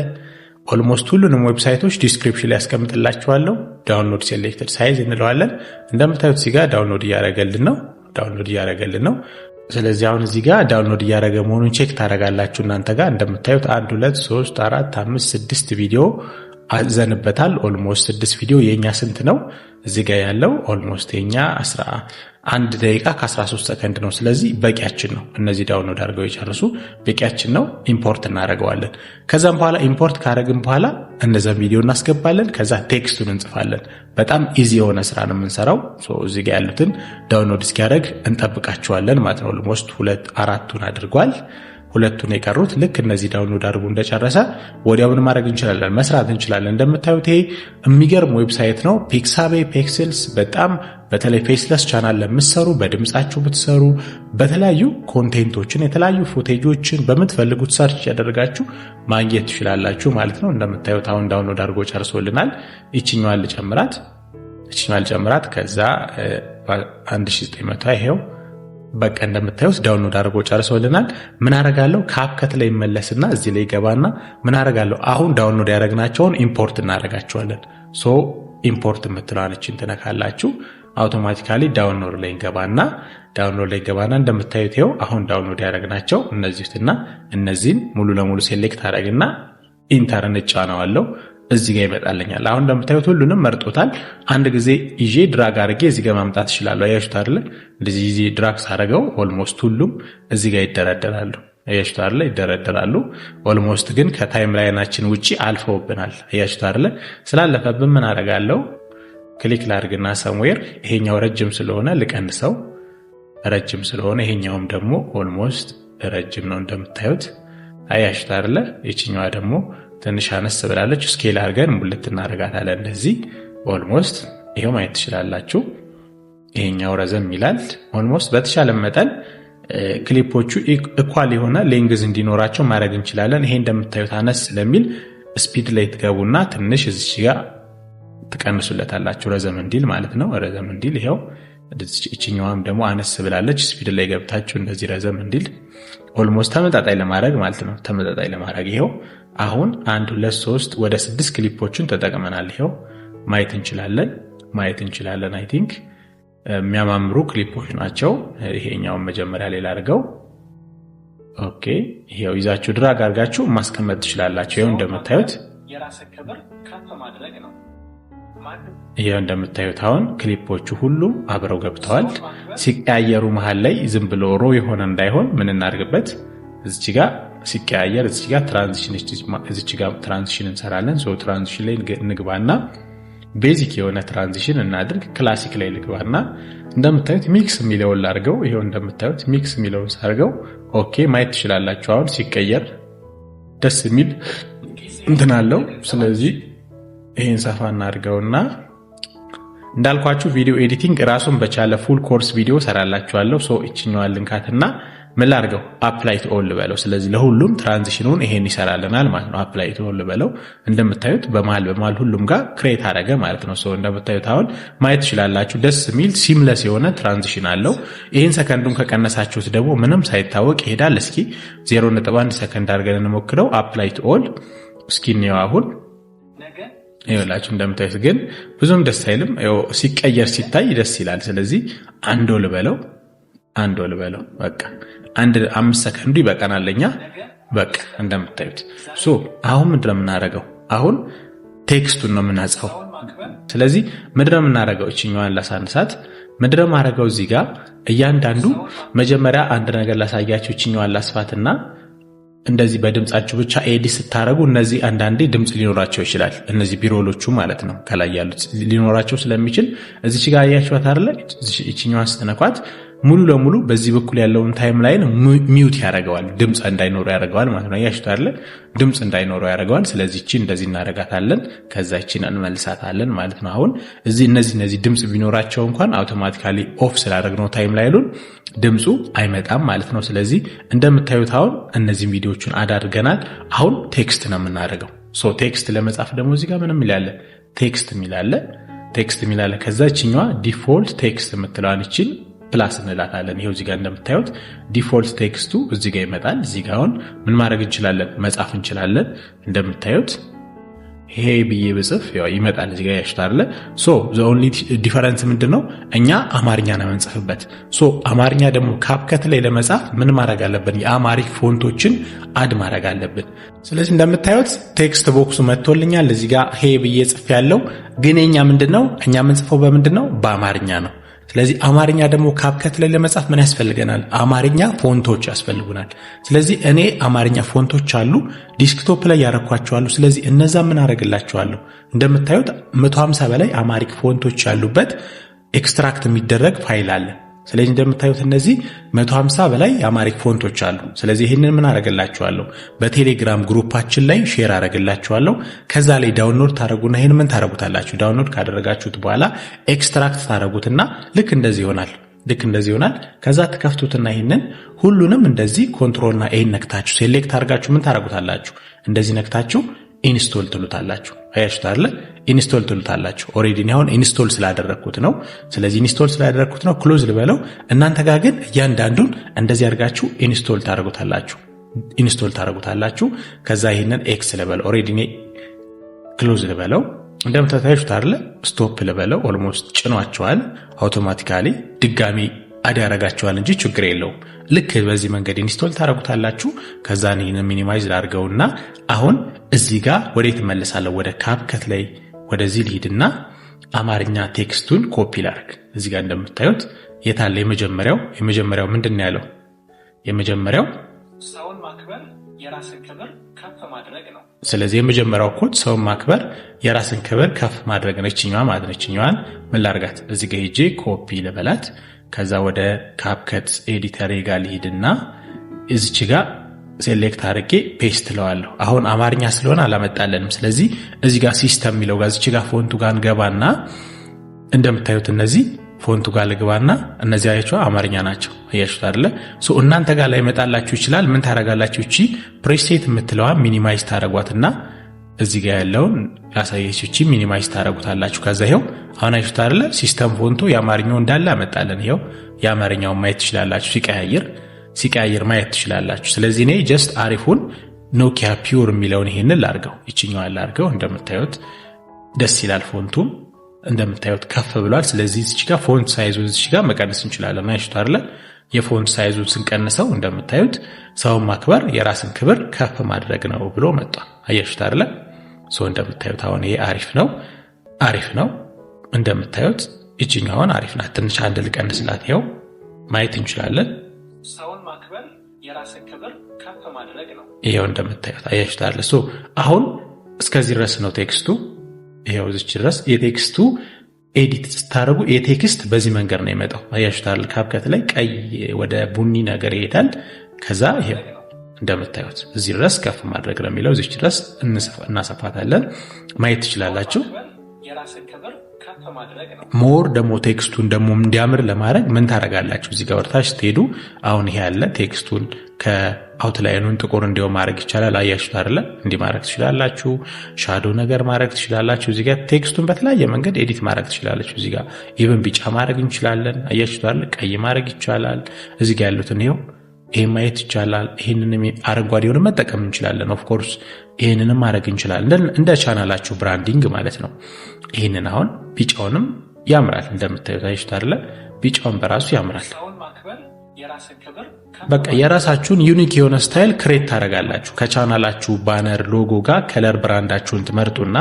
ኦልሞስት ሁሉንም ዌብሳይቶች ዲስክሪፕሽን ላይ ያስቀምጥላችኋለሁ። ዳውንሎድ ሴሌክትድ ሳይዝ እንለዋለን። እንደምታዩት እዚህ ጋር ዳውንሎድ እያደረገልን ነው። ስለዚህ አሁን እዚህ ጋር ዳውንሎድ እያደረገ መሆኑን ቼክ ታደርጋላችሁ እናንተ ጋር። እንደምታዩት 1 2 3 4 5 6 ቪዲዮ አዘንበታል። ኦልሞስት 6 ቪዲዮ። የኛ ስንት ነው እዚህ ጋር ያለው? ኦልሞስት የኛ 1 ደቂቃ ከ13 ሰከንድ ነው። ስለዚህ በቂያችን ነው። እነዚህ ዳውንሎድ አድርገው የጨርሱ በቂያችን ነው። ኢምፖርት እናደርገዋለን። ከዛም በኋላ ኢምፖርት ካደረግን በኋላ እነዛን ቪዲዮ እናስገባለን። ከዛ ቴክስቱን እንጽፋለን። በጣም ኢዚ የሆነ ስራ ነው የምንሰራው። እዚህ ጋር ያሉትን ዳውንሎድ እስኪያደርግ እንጠብቃቸዋለን ማለት ነው። ኦልሞስት 2-4ቱን አድርጓል። ሁለቱን የቀሩት ልክ እነዚህ ዳውንሎድ አድርጉ እንደጨረሰ ወዲያው ምን ማድረግ እንችላለን? መስራት እንችላለን። እንደምታዩት ይሄ የሚገርም ዌብሳይት ነው። ፒክሳቤ ፒክስልስ በጣም በተለይ ፌስለስ ቻናል ለምትሰሩ በድምጻችሁ ብትሰሩ በተለያዩ ኮንቴንቶችን የተለያዩ ፉቴጆችን በምትፈልጉት ሰርች ያደርጋችሁ ማግኘት ትችላላችሁ ማለት ነው። እንደምታዩት አሁን ዳውንሎድ አድርጎ ጨርሶልናል። ይችኛዋን ልጨምራት ከዛ 1900 ይሄው በቃ እንደምታዩት ዳውንሎድ አድርጎ ጨርሶልናል። ምን አረጋለሁ? ካፕከት ላይ መለስና እዚህ ላይ ገባና ምን አረጋለሁ? አሁን ዳውንሎድ ያደረግናቸውን ኢምፖርት እናደርጋቸዋለን። ሶ ኢምፖርት የምትለዋን እቺን ትነካላችሁ። አውቶማቲካሊ ዳውንሎድ ላይ ገባና እንደምታዩት ይሄው አሁን ዳውንሎድ ያደረግናቸው እነዚህና እነዚህን ሙሉ ለሙሉ ሴሌክት አደረግና ኢንተርን እጫነዋለሁ። እዚህ ጋር ይመጣልኛል። አሁን እንደምታዩት ሁሉንም መርጦታል። አንድ ጊዜ ይዤ ድራግ አድርጌ እዚህ ጋር ማምጣት እችላለሁ። አያችሁት አይደል? እንደዚህ ይዤ ድራግ ሳደርገው ኦልሞስት ሁሉም እዚህ ጋር ይደረደራሉ። አያችሁት አይደል? ይደረደራሉ። ኦልሞስት ግን ከታይም ላይናችን ውጪ አልፈውብናል። አያችሁት አይደል? ስላለፈብን ምን አደርጋለሁ? ክሊክ ላድርግና ሰምዌር ይሄኛው ረጅም ስለሆነ ልቀንሰው። ረጅም ስለሆነ ይሄኛውም ደግሞ ኦልሞስት ረጅም ነው እንደምታዩት። አያችሁት አይደል? ይችኛዋ ደግሞ ትንሽ አነስ ብላለች። ስኬል አድርገን ሙልት እናደርጋታለን። እንደዚህ ኦልሞስት ይሄው ማየት ትችላላችሁ። ይሄኛው ረዘም ይላል። ኦልሞስት በተሻለ መጠን ክሊፖቹ ኢኳል የሆነ ሌንግዝ እንዲኖራቸው ማድረግ እንችላለን። ይሄ እንደምታዩት አነስ ስለሚል ስፒድ ላይ ትገቡና ትንሽ እዚህ ጋር ትቀንሱለታላችሁ፣ ረዘም እንዲል ማለት ነው። ረዘም እንዲል ይሄው። እቺኛዋም ደግሞ አነስ ብላለች። ስፒድ ላይ ገብታችሁ እንደዚህ ረዘም እንዲል ኦልሞስት ተመጣጣኝ ለማድረግ ማለት ነው። ተመጣጣኝ ለማድረግ ይሄው አሁን 1 2 3 ወደ 6 ክሊፖችን ተጠቅመናል። ይሄው ማየት እንችላለን። አይ ቲንክ የሚያማምሩ ክሊፖች ናቸው። ይሄኛውን መጀመሪያ ላይ ላድርገው። ኦኬ ይሄው ይዛችሁ ድራግ አድርጋችሁ ማስቀመጥ ትችላላችሁ። ይሄው እንደምታዩት የራስ ክብር ከፍ ማድረግ ነው። ይሄው እንደምታዩት አሁን ክሊፖቹ ሁሉ አብረው ገብተዋል። ሲቀያየሩ መሃል ላይ ዝም ብሎ ሮ የሆነ እንዳይሆን ምን እናድርግበት? እዚች ጋር ሲቀያየር እዚች ጋር ትራንዚሽን እንሰራለን። ሶ ትራንዚሽን ላይ እንግባና ቤዚክ የሆነ ትራንዚሽን እናድርግ። ክላሲክ ላይ ልግባና እንደምታዩት ሚክስ የሚለውን ላድርገው። ይሄው እንደምታዩት ሚክስ የሚለውን ሳርገው ኦኬ ማየት ትችላላችሁ። አሁን ሲቀየር ደስ የሚል እንትን አለው። ስለዚህ ይሄን ሰፋ እናድርገውና እንዳልኳችሁ ቪዲዮ ኤዲቲንግ ራሱን በቻለ ፉል ኮርስ ቪዲዮ ሰራላችኋለሁ። ሶ እቺኛዋን ልንካትና ምን ላድርገው? አፕላይ ቱ ኦል በለው። ስለዚህ ለሁሉም ትራንዚሽኑን ይሄን ይሰራልናል ማለት ነው። አፕላይ ቱ ኦል በለው። እንደምታዩት በመሃል ሁሉም ጋር ክሬት አደረገ ማለት ነው። ሶ እንደምታዩት አሁን ማየት ትችላላችሁ። ደስ የሚል ሲምለስ የሆነ ትራንዚሽን አለው። ይሄን ሰከንዱን ከቀነሳችሁት ደግሞ ምንም ሳይታወቅ ይሄዳል። እስኪ 0.1 ሰከንድ አድርገን እንሞክረው። አፕላይ ቱ ኦል እስኪ ነው አሁን ይኸውላችሁ እንደምታዩት ግን ብዙም ደስ አይልም። ሲቀየር ሲታይ ደስ ይላል። ስለዚህ አንድ ወል በለው በቃ 5 ሰከንዱ ይበቃናል ለኛ። በቃ እንደምታዩት ሶ አሁን ምንድነው የምናደርገው? አሁን ቴክስቱን ነው የምናጻፈው። ስለዚህ ምንድነው የምናደርገው? እቺኛዋን ላሳንሳት። ምንድነው የማደርገው? እዚህ ጋር እያንዳንዱ መጀመሪያ አንድ ነገር ላሳያችሁ። እቺኛዋን ላስፋትና እንደዚህ በድምጻችሁ ብቻ ኤዲት ስታረጉ እነዚህ አንዳንዴ ድምጽ ሊኖራቸው ይችላል። እነዚህ ቢሮሎቹ ማለት ነው ከላይ ያሉት ሊኖራቸው ስለሚችል እዚች ጋር አያችኋት አይደል? እቺኛዋን ስትነኳት ሙሉ ለሙሉ በዚህ በኩል ያለውን ታይም ላይን ሚውት ያደርገዋል፣ ድምጽ እንዳይኖረው ያደርገዋል ማለት ነው። አያችሁት አይደል? ድምጽ እንዳይኖረው ያደርገዋል። ስለዚህ እቺ እንደዚህ እናረጋታለን፣ ከዛ እቺን እንመልሳታለን ማለት ነው። አሁን እነዚህ ድምጽ ቢኖራቸው እንኳን አውቶማቲካሊ ኦፍ ስላደረግነው ታይም ላይኑን ድምጹ አይመጣም ማለት ነው። ስለዚህ እንደምታዩት አሁን እነዚህ ቪዲዮዎችን አዳርገናል። አሁን ቴክስት ነው የምናደርገው። ሶ ቴክስት ለመጻፍ ደግሞ እዚህ ጋር ምንም ይላል ቴክስት የሚላለ ከዛ እቺኛዋ ዲፎልት ቴክስት የምትለዋን እቺን ፕላስ እንላታለን። ይሄው እዚህ ጋር እንደምታዩት ዲፎልት ቴክስቱ እዚህ ጋር ይመጣል። እዚህ ጋር አሁን ምን ማድረግ እንችላለን? መጻፍ እንችላለን። እንደምታዩት ይሄ ብዬ ብጽፍ ያው ይመጣል እዚህ ጋር ያሽታለ። ሶ ዘ ኦንሊ ዲፈረንስ ምንድነው? እኛ አማርኛ ነው የምንጽፍበት። ሶ አማርኛ ደግሞ ካፕከት ላይ ለመጻፍ ምን ማድረግ አለብን? የአማሪክ ፎንቶችን አድ ማድረግ አለብን። ስለዚህ እንደምታዩት ቴክስት ቦክሱ መጥቶልኛል። እዚህ ጋር ሄ ብዬ ጽፍ ያለው ግን የኛ ምንድነው? እኛ የምንጽፈው በምንድነው? በአማርኛ ነው። ስለዚህ አማርኛ ደግሞ ካፕከት ላይ ለመጻፍ ምን ያስፈልገናል? አማርኛ ፎንቶች ያስፈልጉናል። ስለዚህ እኔ አማርኛ ፎንቶች አሉ ዲስክቶፕ ላይ ያረኳቸዋለሁ። ስለዚህ እነዛ ምን አደርግላቸዋለሁ? እንደምታዩት 150 በላይ አማሪክ ፎንቶች ያሉበት ኤክስትራክት የሚደረግ ፋይል አለ። ስለዚህ እንደምታዩት እነዚህ 150 በላይ የአማሪክ ፎንቶች አሉ። ስለዚህ ይህንን ምን አረጋላችኋለሁ በቴሌግራም ግሩፓችን ላይ ሼር አረጋላችኋለሁ። ከዛ ላይ ዳውንሎድ ታረጉና ይሄን ምን ታረጉታላችሁ? ዳውንሎድ ካደረጋችሁት በኋላ ኤክስትራክት ታረጉትና ልክ እንደዚህ ይሆናል። ከዛ ትከፍቱትና ይሄንን ሁሉንም እንደዚህ ኮንትሮልና ኤን ነክታችሁ ሴሌክት አድርጋችሁ ምን ታረጉታላችሁ? እንደዚህ ነክታችሁ ኢንስቶል ትሉታላችሁ። አያችሁት አይደል? ኢንስቶል ትሉታላችሁ። ኦሬዲ ነው አሁን ኢንስቶል ስላደረኩት ነው። ስለዚህ ኢንስቶል ስላደረኩት ነው ክሎዝ ልበለው። እናንተ ጋር ግን እያንዳንዱን እንደዚህ አድርጋችሁ ኢንስቶል ታረጉታላችሁ። ከዛ ይሄንን ኤክስ ልበለው። ኦሬዲ ነው ክሎዝ ልበለው። እንደምታዩት አይደል? ስቶፕ ልበለው። ኦልሞስት ጭኗቸዋል አውቶማቲካሊ። ድጋሚ አድ ያረጋቸዋል እንጂ ችግር የለውም። ልክ በዚህ መንገድ ኢንስቶል ታረጉታላችሁ። ከዛ ይሄንን ሚኒማይዝ ላድርገውና አሁን እዚህ ጋር ወዴት እመለሳለሁ? ወደ ካፕከት ላይ ወደዚህ ልሂድና አማርኛ ቴክስቱን ኮፒ ላድርግ። እዚህ ጋር እንደምታዩት የታለ የመጀመሪያው ምንድን ነው ያለው? የመጀመሪያው ሰውን ማክበር የራስን ክብር ከፍ ማድረግ ነው። ስለዚህ የመጀመሪያው ኮድ ሰውን ማክበር የራስን ክብር ከፍ ማድረግ ነው። እችኛዋ ማለት ነው። እችኛዋን ምን ላድርጋት? እዚህ ጋር ሄጄ ኮፒ ልበላት። ከዛ ወደ ካፕከት ኤዲተር ጋር ልሂድና እዚች ጋር ሴሌክት አድርጌ ፔስት ለዋለሁ። አሁን አማርኛ ስለሆነ አላመጣለንም። ስለዚህ እዚህ ጋር ሲስተም የሚለው ጋር እዚች ጋር ፎንቱ ጋር እንገባና እንደምታዩት እነዚህ ፎንቱ ጋር ልግባና እነዚህ አያችሁ አማርኛ ናቸው። አያችሁት አይደለ? እናንተ ጋር ላይ መጣላችሁ ይችላል። ምን ታረጋላችሁ? እቺ ፕሬሴት የምትለዋ ሚኒማይዝ ታረጓትና እዚህ ጋር ያለውን ያሳየችው እቺ ሚኒማይዝ ታረጉታላችሁ። ከዛ ይሄው አሁን አያችሁት አይደለ? ሲስተም ፎንቱ የአማርኛው እንዳለ አመጣለን። ይሄው የአማርኛውን ማየት ትችላላችሁ። ሲቀያየር ማየት ትችላላችሁ። ስለዚህ እኔ ጀስት አሪፉን ኖኪያ ፒውር የሚለውን ይሄንን ላርገው፣ ይችኛዋን ላርገው። እንደምታዩት ደስ ይላል። ፎንቱም እንደምታዩት ከፍ ብሏል። ስለዚህ እዚህ ጋር ፎንት ሳይዙን እዚህ ጋር መቀነስ እንችላለን። አያችሁት አይደለ? የፎንት ሳይዙን ስንቀንሰው እንደምታዩት ሰውን ማክበር የራስን ክብር ከፍ ማድረግ ነው ብሎ መጣ። አያችሁት አይደለ? እንደምታዩት አሁን ይሄ አሪፍ ነው። እንደምታዩት እችኛውን አሪፍ ናት። ትንሽ አንድ ልቀንስላት። ይኸው ማየት እንችላለን። ሰውን ማክበር የራስን ክብር ከፍ ማድረግ ነው። ይሄው እንደምታዩት አያችሁት አይደለ? አሁን እስከዚህ ድረስ ነው ቴክስቱ። ይሄው እዚህ ድረስ የቴክስቱ ኤዲት ስታደርጉ የቴክስት በዚህ መንገድ ነው የመጣው። አያችሁት አይደል? ካፕከት ላይ ቀይ ወደ ቡኒ ነገር ይሄዳል። ከዛ ይሄው እንደምታዩት እዚህ ድረስ ከፍ ማድረግ ነው የሚለው። እዚህ ድረስ እናሰፋታለን። ማየት ትችላላችሁ። የራስን ክብር ከፍ ማድረግ ነው። ሞር ደግሞ ቴክስቱን ደግሞ እንዲያምር ለማድረግ ምን ታረጋላችሁ? እዚህ ጋር ወርታች ስትሄዱ አሁን ይሄ ያለ ቴክስቱን ከአውትላይኑን ጥቁር እንዲሆን ማድረግ ይቻላል። አያችሁት አይደለ? እንዲህ ማድረግ ትችላላችሁ። ሻዶ ነገር ማድረግ ትችላላችሁ። እዚህ ጋር ቴክስቱን በተለያየ መንገድ ኤዲት ማድረግ ትችላላችሁ። እዚህ ጋር ኢቭን ቢጫ ማድረግ እንችላለን። አያችሁት አይደለ? ቀይ ማድረግ ይቻላል። እዚህ ጋር ያሉትን ይሄው ይሄ ማየት ይቻላል። ይሄንንም አረንጓዴውን መጠቀም እንችላለን። ኦፍ ኮርስ ይሄንንም ማድረግ እንችላለን፣ እንደ ቻናላችሁ ብራንዲንግ ማለት ነው። ይሄንን አሁን ቢጫውንም ያምራል። እንደምታዩት አያችሁት አይደለ? ቢጫውን በራሱ ያምራል። በቃ የራሳችሁን ዩኒክ የሆነ ስታይል ክሬት ታረጋላችሁ። ከቻናላችሁ ባነር ሎጎ ጋር ከለር ብራንዳችሁን ትመርጡና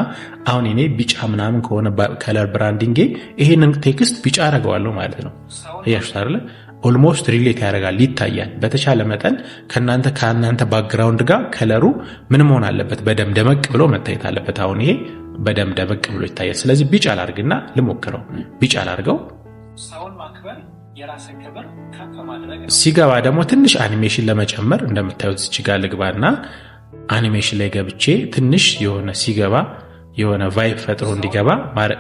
አሁን እኔ ቢጫ ምናምን ከሆነ ከለር ብራንዲንጌ ይሄንን ቴክስት ቢጫ አረጋዋለሁ ማለት ነው። አያችሁት አይደለ? ኦልሞስት ሪሌት ያደርጋል፣ ይታያል። በተቻለ መጠን ከእናንተ ባክግራውንድ ጋር ከለሩ ምን መሆን አለበት? በደም ደመቅ ብሎ መታየት አለበት። አሁን ይሄ በደም ደመቅ ብሎ ይታያል። ስለዚህ ቢጫ ላርግና ልሞክረው። ቢጫ ላርገው። ሰውን ማክበር የራስን ክብር ከፍ ማድረግ ነው። ሲገባ ደግሞ ትንሽ አኒሜሽን ለመጨመር እንደምታዩት እዚህ ጋር ልግባና አኒሜሽን ላይ ገብቼ ትንሽ የሆነ ሲገባ የሆነ ቫይብ ፈጥሮ እንዲገባ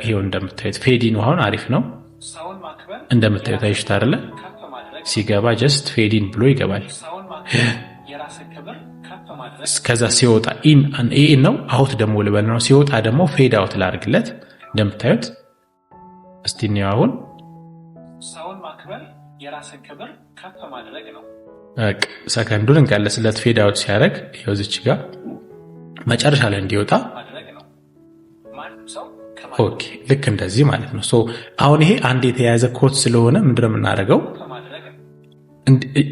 ይሄው እንደምታዩት ፌዲን አሁን አሪፍ ነው። እንደምታዩት አይሽታ አይደለ? ሲገባ ጀስት ፌዲን ብሎ ይገባል። ከዛ ሲወጣ ኢን ነው። አውት ደግሞ ልበል ነው። ሲወጣ ደግሞ ፌድ አውት ላርግለት። እንደምታዩት እስቲ ነው አሁን ሰውን ማክበር የራስን ክብር ከፍ ማድረግ ነው። ሰከንዱን እንቀለስለት። ፌድ አውት ሲያደርግ ይኸው እዚች ጋር መጨረሻ ላይ እንዲወጣ ኦኬ፣ ልክ እንደዚህ ማለት ነው። አሁን ይሄ አንድ የተያያዘ ኮት ስለሆነ ምንድነው የምናደርገው?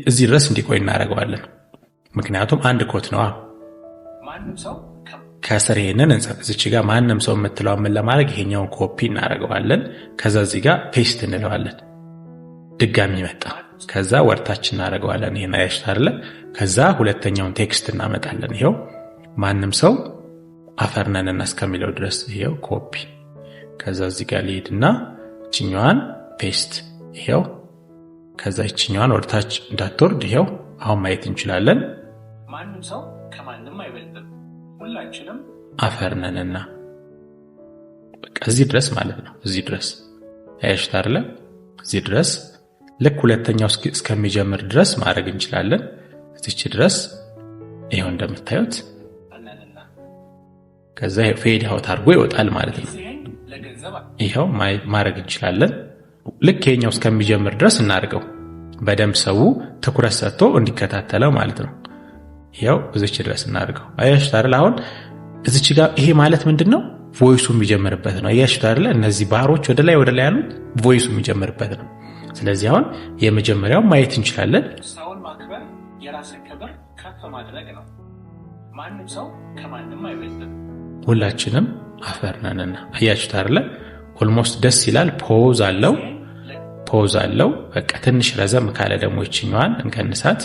እዚህ ድረስ እንዲቆይ እናደርገዋለን። ምክንያቱም አንድ ኮት ነው። ከስር ይሄንን እዚች ጋር ማንም ሰው የምትለው ምን ለማድረግ ይሄኛውን ኮፒ እናደርገዋለን። ከዛ እዚህ ጋር ፔስት እንለዋለን። ድጋሚ መጣ። ከዛ ወርታች እናደርገዋለን። ይሄን አያችሁት አይደለ? ከዛ ሁለተኛውን ቴክስት እናመጣለን። ይሄው ማንም ሰው አፈርነንና እስከሚለው ድረስ ይሄው ኮፒ። ከዛ እዚህ ጋር ልሄድና እችኛዋን ፔስት። ይሄው ከዛ ይችኛዋን ወደታች እንዳትወርድ ይሄው አሁን ማየት እንችላለን። ማንም ሰው ከማንም አይበልጥም፣ ሁላችንም አፈር ነንና በቃ እዚህ ድረስ ማለት ነው። እዚህ ድረስ አያችሁት አይደል? እዚህ ድረስ ልክ ሁለተኛው እስከሚጀምር ድረስ ማድረግ እንችላለን። እዚች ድረስ ይሄው እንደምታዩት ከዛ ፌድ አውት አድርጎ ይወጣል ማለት ነው። ይሄው ማድረግ እንችላለን። ልክ ይሄኛው እስከሚጀምር ድረስ እናድርገው፣ በደንብ ሰው ትኩረት ሰጥቶ እንዲከታተለው ማለት ነው። ይሄው እዚች ድረስ እናድርገው። አያችሁት አይደል? አሁን እዚች ጋር ይሄ ማለት ምንድነው? ቮይሱ የሚጀምርበት ነው። አያችሁት አይደል? እነዚህ ባሮች ወደ ላይ ያሉት ቮይሱ የሚጀምርበት ነው። ስለዚህ አሁን የመጀመሪያው ማየት እንችላለን። ሰውን ማክበር የራስን ክብር ከፍ ማድረግ ነው። ማንም ሰው ከማንም አይበልጥም፣ ሁላችንም አፈር ነንና። አያችሁት አይደል? ኦልሞስት ደስ ይላል። ፖዝ አለው። በቃ ትንሽ ረዘም ካለ ደግሞ ይችኛዋን እንቀንሳት።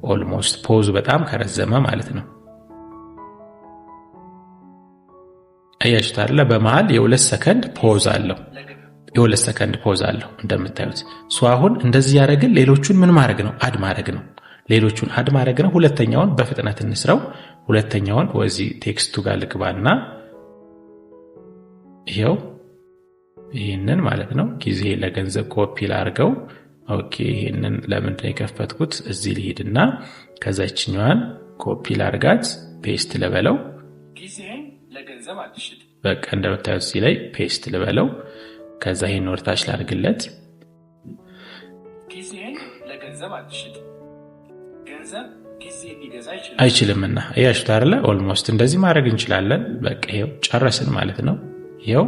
ኦልሞስት ፖዙ በጣም ከረዘመ ማለት ነው። አያችሁት አይደል? በመሃል የ2 ሰከንድ ፖዝ አለው። እንደምታዩት አሁን እንደዚህ ያደረግን ሌሎቹን ምን ማድረግ ነው? አድ ማድረግ ነው። ሁለተኛውን በፍጥነት እንስራው። ሁለተኛውን ወዚህ ቴክስቱ ጋር ልግባና ይሄው ይሄንን ማለት ነው። ጊዜ ለገንዘብ ኮፒ ላርገው። ኦኬ ይሄንን ለምን ላይ ከፈትኩት? እዚህ ልሂድና ከዛችኛዋን ኮፒ ላርጋት፣ ፔስት ልበለው። ጊዜን ለገንዘብ አትሽጥ። በቃ እንደምታዩት እዚህ ላይ ፔስት ልበለው። ከዛ ይሄን ወርታች ላርግለት። ጊዜን ለገንዘብ አትሽጥ፣ ገንዘብ ጊዜ ሊገዛ አይችልምና። አያችሁት አይደል? ኦልሞስት እንደዚህ ማድረግ እንችላለን። በቃ ይሄው ጨረስን ማለት ነው። ይሄው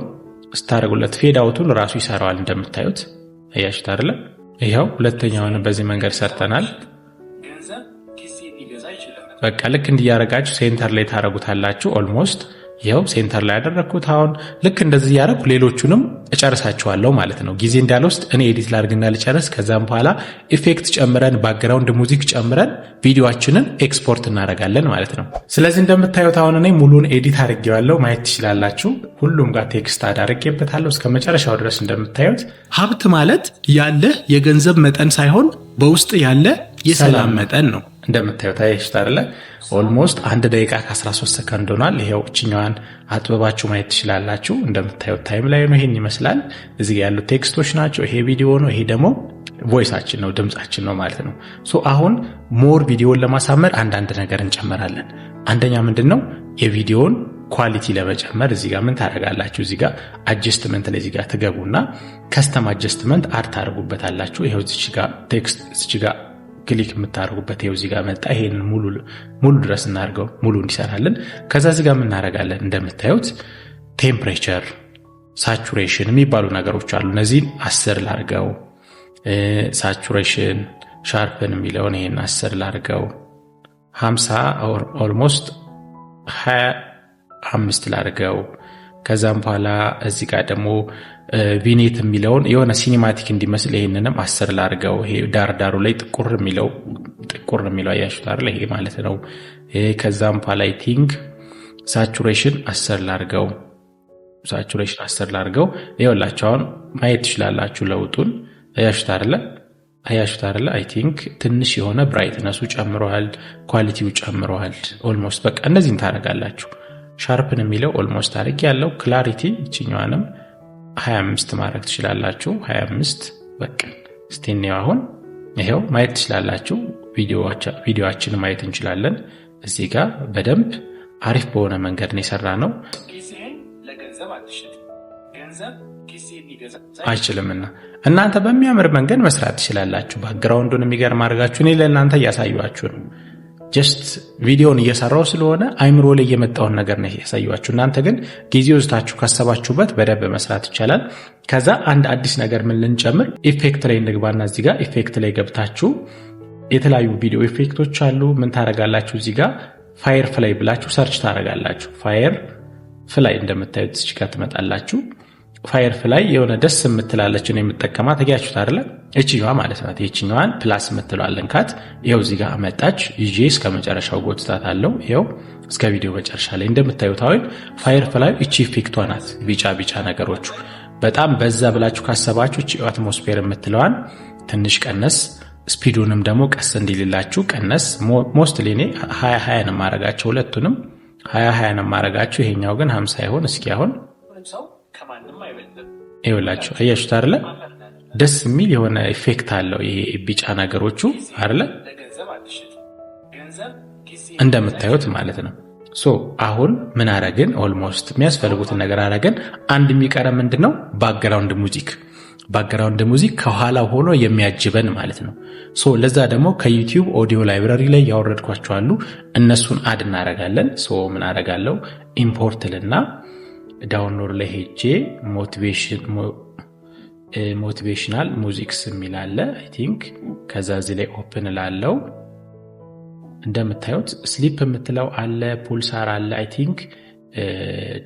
ስታረጉለት ፌድ አውቱን ራሱ ይሰራዋል እንደምታዩት። አያችሁት አይደል? ይሄው ሁለተኛውን በዚህ መንገድ ሰርተናል። ገንዘብ ጊዜ ሊገዛ አይችልም። በቃ ልክ እንዲያረጋችሁ ሴንተር ላይ ታረጉታላችሁ። ኦልሞስት ይሄው ሴንተር ላይ ያደረኩት። አሁን ልክ እንደዚህ ያረኩ ሌሎቹንም እጨርሳቸዋለሁ ማለት ነው። ጊዜ እንዳልወስድ እኔ ኤዲት ላድርግና ልጨርስ። ከዛም በኋላ ኢፌክት ጨምረን ባክግራውንድ ሙዚክ ጨምረን ቪዲዮአችንን ኤክስፖርት እናደርጋለን ማለት ነው። ስለዚህ እንደምታዩት አሁን እኔ ሙሉን ኤዲት አድርጌዋለሁ፣ ማየት ትችላላችሁ። ሁሉም ጋር ቴክስት አድርጌበታለሁ እስከ መጨረሻው ድረስ እንደምታዩት። ሀብት ማለት ያለ የገንዘብ መጠን ሳይሆን በውስጥ ያለ የሰላም መጠን ነው። እንደምታዩት አያችሁት አይደል? ኦልሞስት 1 ደቂቃ ከ13 ሰከንድ ሆኗል። ይሄው እችኛዋን አጥበባችሁ ማየት ትችላላችሁ። እንደምታዩት ታይም ላይ ነው። ይሄን ይመስላል። እዚህ ጋር ያሉት ቴክስቶች ናቸው። ይሄ ቪዲዮ ነው። ይሄ ደግሞ ቮይሳችን ነው፣ ድምጻችን ነው ማለት ነው። አሁን ሞር ቪዲዮን ለማሳመር አንዳንድ ነገር እንጨምራለን። አንደኛ ምንድነው? የቪዲዮን ኳሊቲ ለመጨመር እዚህ ጋር ምን ታደርጋላችሁ? እዚህ ጋር አጀስትመንት ላይ እዚህ ጋር ትገቡና ከስተም አጀስትመንት አድ ታደርጉበታላችሁ። ይሄው እዚህ ጋር ቴክስት እዚህ ጋር ክሊክ የምታደርጉበት ይሄው እዚህ ጋር መጣ። ይሄን ሙሉ ድረስ እናድርገው፣ ሙሉ እንዲሰራልን። ከዛ እዚህ ጋር ምን እናደርጋለን? እንደምታዩት ቴምፕሬቸር፣ ሳቹሬሽን የሚባሉ ነገሮች አሉ። እነዚህን 10 ላድርገው። ሳቹሬሽን ሻርፕን የሚለውን ይሄን 10 ላድርገው። 50 ኦልሞስት 25 ላድርገው። ከዛም በኋላ እዚህ ጋር ደግሞ ቪኔት የሚለውን የሆነ ሲኒማቲክ እንዲመስል ይሄንንም 10 ላድርገው። ይሄ ዳርዳሩ ላይ ጥቁር የሚለው አያችሁት አይደል? ይሄ ማለት ነው። ከዛም በኋላ አይ ቲንክ ሳቹሬሽን 10 ላድርገው። ይኸውላችሁ አሁን ማየት ትችላላችሁ ለውጡን። አያችሁት አይደል? አይ ቲንክ ትንሽ የሆነ ብራይትነሱ ጨምሯል፣ ኳሊቲው ጨምሯል። ኦልሞስት በቃ እነዚህን ታደርጋላችሁ። ሻርፕን የሚለው ኦልሞስት አድርጌ ያለው ክላሪቲ እችኛዋንም 25 ማድረግ ትችላላችሁ። 25 በቃ እስቲኔው አሁን ይሄው ማየት ትችላላችሁ። ቪዲዮአችንን ማየት እንችላለን። እዚህ ጋር በደንብ አሪፍ በሆነ መንገድ ነው የሰራ ነው። ጊዜን ለገንዘብ አትሽጥ፣ ገንዘብ ጊዜ ሊገዛ አይችልምና እናንተ በሚያምር መንገድ መስራት ትችላላችሁ። ባክግራውንዱን የሚገርም አድርጋችሁ እኔ ለእናንተ እያሳዩአችሁ ነው። ጀስት ቪዲዮን እየሰራው ስለሆነ አይምሮ ላይ የመጣውን ነገር ነው ያሳዩአችሁ። እናንተ ግን ጊዜ ወስዳችሁ ካሰባችሁበት በደንብ መስራት ይቻላል። ከዛ አንድ አዲስ ነገር ምን ልንጨምር? ኢፌክት ላይ እንግባና እዚህ ጋር ኢፌክት ላይ ገብታችሁ የተለያዩ ቪዲዮ ኢፌክቶች አሉ። ምን ታረጋላችሁ? እዚህ ጋር ፋየር ፍላይ ብላችሁ ሰርች ታረጋላችሁ። ፋየር ፍላይ እንደምታዩት እዚህ ጋር ትመጣላችሁ። ፋየር ፍላይ የሆነ ደስ የምትላለች ነው የምትጠቀማት። ታያችሁት አይደለ? እቺኛዋ ማለት ነው። እቺኛዋን ፕላስ የምትለዋለን ካት ይሄው እዚህ ጋር አመጣች። ይዤ እስከ መጨረሻው ጎትታት አለው። ይሄው እስከ ቪዲዮ መጨረሻ ላይ እንደምታዩት አሁን ፋየር ፍላይ እቺ ኢፌክቷ ናት። ቢጫ ነገሮቹ በጣም በዛ ብላችሁ ካሰባችሁ እቺ አትሞስፌር የምትለዋን ትንሽ ቀነስ፣ ስፒዱንም ደግሞ ቀስ እንዲልላችሁ ቀነስ። ሞስትሊ እኔ 20 ነው ማረጋቸው፣ ሁለቱንም 20 ነው ማረጋቸው። ይሄኛው ግን 50 ይሆን። እስኪ አሁን ይኸውላችሁ አያችሁት አይደለ? ደስ የሚል የሆነ ኢፌክት አለው ይሄ ቢጫ ነገሮቹ አይደለ? እንደምታዩት ማለት ነው። አሁን ምን አረግን? ኦልሞስት የሚያስፈልጉትን ነገር አረግን። አንድ የሚቀረ ምንድነው? ባክግራውንድ ሙዚክ ከኋላ ሆኖ የሚያጅበን ማለት ነው። ለዛ ደግሞ ከዩቲዩብ ኦዲዮ ላይብራሪ ላይ ያወረድኳቸው አሉ። እነሱን አድ እናረጋለን። ምን አረጋለሁ? ኢምፖርት ልና ዳውንሎድ ላይ ሄጄ ሞቲቬሽናል ሙዚክስ የሚል አለ አይ ቲንክ። ከዛ እዚህ ላይ ኦፕን ላለው እንደምታዩት ስሊፕ የምትለው አለ፣ ፑልሳር አለ አይ ቲንክ።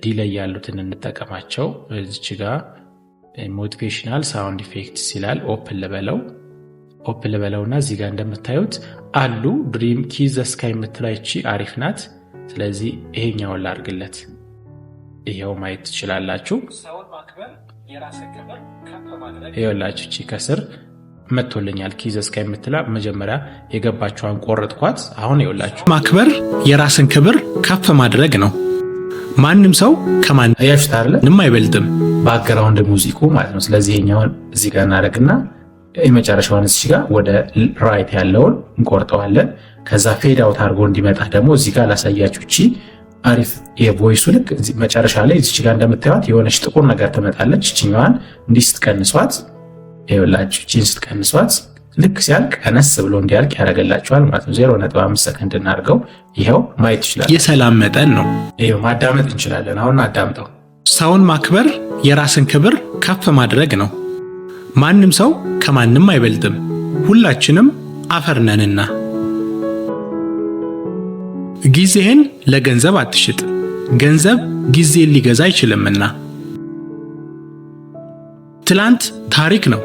ዲላይ ያሉትን እንጠቀማቸው። እዚች ጋር ሞቲቬሽናል ሳውንድ ኢፌክትስ ይላል። ኦፕን ልበለውና እዚህ ጋር እንደምታዩት አሉ። ድሪም ኪዝ ዘ ስካይ የምትለው ይቺ አሪፍ ናት። ስለዚህ ይሄኛውን ላርግለት። ይሄው ማየት ትችላላችሁ። ይኸውላችሁ እቺ ከስር መጥቶልኛል። ኪዝ ዘ ስካይ የምትላ መጀመሪያ የገባችኋን ቆረጥኳት። አሁን ይኸውላችሁ ማክበር የራስን ክብር ከፍ ማድረግ ነው። ማንም ሰው ከማንም አያችሁታል አይበልጥም። ባክግራውንድ ሙዚኩ ማለት ነው። ስለዚህ ይሄኛውን እዚህ ጋር እናደርግና የመጨረሻውን እዚህ ጋር ወደ ራይት ያለውን እንቆርጠዋለን። ከዛ ፌድ አውት አድርጎ እንዲመጣ ደግሞ እዚህ ጋር ላሳያችሁ። እቺ አሪፍ የቮይሱ ልክ መጨረሻ ላይ እዚህ ጋር እንደምታዩት የሆነች ጥቁር ነገር ትመጣለች። እቺኛዋን እንዲህ ስትቀንሷት ይኸውላችሁ፣ እቺን ስትቀንሷት ልክ ሲያልቅ ቀነስ ብሎ እንዲያልቅ ያደርግላችኋል ማለት ነው። 0.5 ሰከንድ እናድርገው። ይሄው ማየት ይችላል። የሰላም መጠን ነው። ይሄው ማዳመጥ እንችላለን። አሁን አዳምጠው። ሰውን ማክበር የራስን ክብር ከፍ ማድረግ ነው። ማንም ሰው ከማንም አይበልጥም። ሁላችንም አፈር ነንና። ጊዜህን ለገንዘብ አትሽጥ፣ ገንዘብ ጊዜን ሊገዛ አይችልምና። ትላንት ታሪክ ነው፣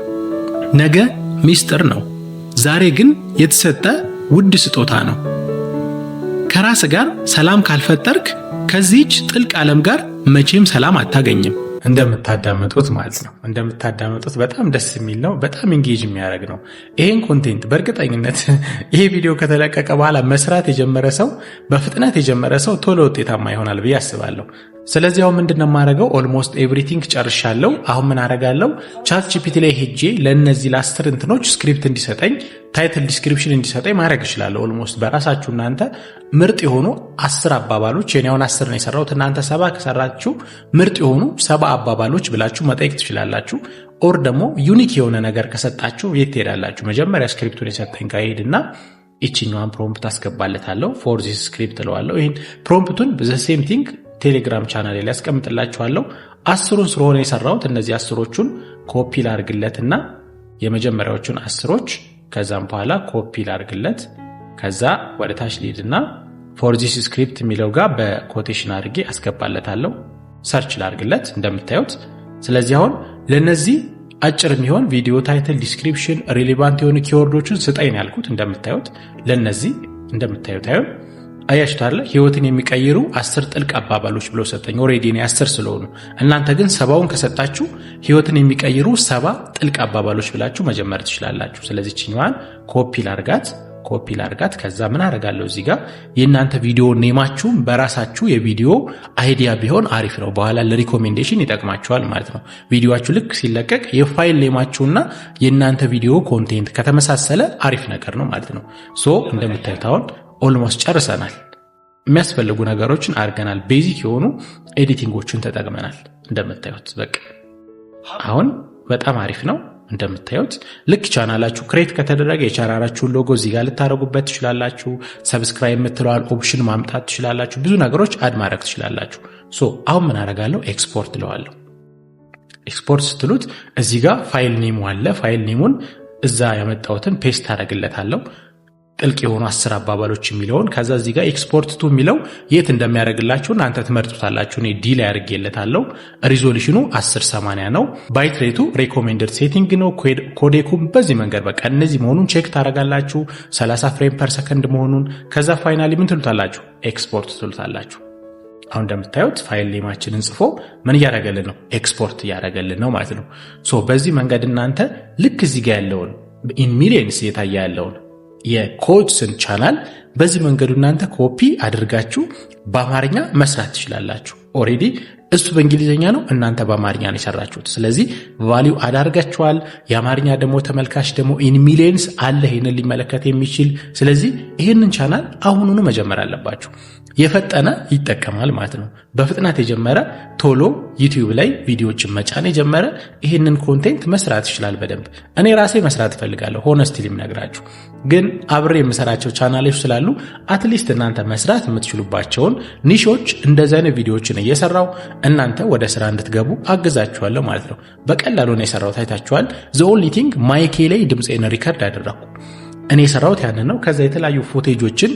ነገ ሚስጥር ነው። ዛሬ ግን የተሰጠ ውድ ስጦታ ነው። ከራስ ጋር ሰላም ካልፈጠርክ ከዚህች ጥልቅ ዓለም ጋር መቼም ሰላም አታገኝም። እንደምታዳመጡት ማለት ነው። እንደምታዳመጡት በጣም ደስ የሚል ነው። በጣም ኢንጌጅ የሚያደርግ ነው። ይሄን ኮንቴንት በእርግጠኝነት ይሄ ቪዲዮ ከተለቀቀ በኋላ መስራት የጀመረ ሰው፣ በፍጥነት የጀመረ ሰው ቶሎ ውጤታማ ይሆናል ብዬ አስባለሁ። ስለዚህ አሁን ምንድነው የማደርገው? ኦልሞስት ኤቭሪቲንግ ጨርሻለሁ። አሁን ምን አደርጋለሁ? ቻት ጂፒቲ ላይ ሄጄ ለእነዚህ ለ10 እንትኖች ስክሪፕት እንዲሰጠኝ፣ ታይትል ዲስክሪፕሽን እንዲሰጠኝ ማድረግ እችላለሁ። ኦልሞስት በራሳችሁ እናንተ ምርጥ የሆኑ 10 አባባሎች፣ የኔውን 10 ነው የሰራሁት፣ እናንተ 70 ከሰራችሁ ምርጥ የሆኑ 70 አባባሎች ብላችሁ መጠየቅ ትችላላችሁ። ኦር ደግሞ ዩኒክ የሆነ ነገር ከሰጣችሁ የት ትሄዳላችሁ? መጀመሪያ ስክሪፕቱን የሰጠኝ ጋር ሄድና ይችኛዋን ፕሮምፕት አስገባለታለሁ። ፎር ዚስ ስክሪፕት እለዋለሁ። ይህን ፕሮምፕቱን ዘ ሴም ቲንግ ቴሌግራም ቻናል ላይ ያስቀምጥላችኋለሁ። 10ሩን ስለሆነ የሰራሁት እነዚህ 10ሮቹን ኮፒ ላርግለትና የመጀመሪያዎቹን 10ሮች ከዛም በኋላ ኮፒ ላርግለት። ከዛ ወደ ታች ሊድና ፎር ዚስ ስክሪፕት የሚለው ጋር በኮቴሽን አድርጌ አስገባለታለሁ። ሰርች ላርግለት እንደምታዩት። ስለዚህ አሁን ለነዚህ አጭር የሚሆን ቪዲዮ ታይትል፣ ዲስክሪፕሽን፣ ሪሌቫንት የሆኑ ኪወርዶችን ስጠኝ ያልኩት እንደምታዩት ለነዚህ እንደምታዩት አያችሁታል። ህይወትን የሚቀይሩ 10 ጥልቅ አባባሎች ብሎ ሰጠኝ። ኦሬዲ ነው 10 ስለሆኑ እናንተ ግን 70ውን ከሰጣችሁ ህይወትን የሚቀይሩ 70 ጥልቅ አባባሎች ብላችሁ መጀመር ትችላላችሁ። ስለዚህ እቺኛዋን ኮፒ ላርጋት። ከዛ ምን አደርጋለሁ? እዚህ ጋር የእናንተ ቪዲዮ ኔማችሁ በራሳችሁ የቪዲዮ አይዲያ ቢሆን አሪፍ ነው። በኋላ ለሪኮሜንዴሽን ይጠቅማችኋል ማለት ነው። ቪዲዮአችሁ ልክ ሲለቀቅ የፋይል ኔማችሁና የእናንተ ቪዲዮ ኮንቴንት ከተመሳሰለ አሪፍ ነገር ነው ማለት ነው። እንደምታዩት አሁን ኦልሞስት ጨርሰናል። የሚያስፈልጉ ነገሮችን አድርገናል። ቤዚክ የሆኑ ኤዲቲንጎችን ተጠቅመናል። እንደምታዩት በቃ አሁን በጣም አሪፍ ነው። እንደምታዩት ልክ ቻናላችሁ ክሬት ከተደረገ የቻናላችሁን ሎጎ እዚህ ጋር ልታደርጉበት ትችላላችሁ። ሰብስክራይብ የምትለዋል ኦፕሽን ማምጣት ትችላላችሁ። ብዙ ነገሮች አድ ማድረግ ትችላላችሁ። አሁን ምን አደርጋለሁ? ኤክስፖርት እለዋለሁ። ኤክስፖርት ስትሉት እዚህ ጋር ፋይል ኔሙ አለ። ፋይል ኔሙን እዛ ያመጣሁትን ፔስት አደርግለታለሁ። ጥልቅ የሆኑ 10 አባባሎች የሚለውን ከዛ እዚህ ጋር ኤክስፖርት ቱ የሚለው የት እንደሚያደርግላችሁ እናንተ ትመርጡታላችሁ። እኔ ዲ ላይ አድርጌለታለሁ። ሪዞሉሽኑ 1080 ነው። ባይት ሬቱ ሬኮሜንደድ ሴቲንግ ነው። ኮዴኩም በዚህ መንገድ በቃ እነዚህ መሆኑን ቼክ ታደርጋላችሁ። 30 ፍሬም ፐር ሰከንድ መሆኑን። ከዛ ፋይናሊ ምን ትሉታላችሁ? ኤክስፖርት ትሉታላችሁ። አሁን እንደምታዩት ፋይል ኔማችንን ጽፎ ምን እያደረገልን ነው? ኤክስፖርት እያደረገልን ነው ማለት ነው። በዚህ መንገድ እናንተ ልክ እዚህ ጋር ያለውን ኢን ሚሊየንስ እየታየ ያለውን የኮችስን ቻናል በዚህ መንገዱ እናንተ ኮፒ አድርጋችሁ በአማርኛ መስራት ትችላላችሁ። ኦሬዲ እሱ በእንግሊዝኛ ነው፣ እናንተ በአማርኛ ነው የሰራችሁት። ስለዚህ ቫሊዩ አዳርጋችኋል። የአማርኛ ደግሞ ተመልካች ደግሞ ኢን ሚሊየንስ አለ ይህንን ሊመለከት የሚችል። ስለዚህ ይህንን ቻናል አሁኑኑ መጀመር አለባችሁ። የፈጠነ ይጠቀማል ማለት ነው። በፍጥነት የጀመረ ቶሎ ዩቲዩብ ላይ ቪዲዮዎችን መጫን የጀመረ ይህንን ኮንቴንት መስራት ይችላል በደንብ። እኔ ራሴ መስራት እፈልጋለሁ ሆነስትሊ የምነግራችሁ፣ ግን አብሬ የምሰራቸው ቻናሎች ስላሉ አትሊስት እናንተ መስራት የምትችሉባቸውን ኒሾች እንደዚህ አይነት ቪዲዮዎችን እየሰራው እናንተ ወደ ስራ እንድትገቡ አግዛችኋለሁ ማለት ነው። በቀላሉ ነው የሰራሁት፣ አይታችኋል። ዘ ኦንሊ ቲንግ ማይኬ ላይ ድምፄን ሪከርድ አደረኩ። እኔ የሰራሁት ያንን ነው። ከዛ የተለያዩ ፉቴጆችን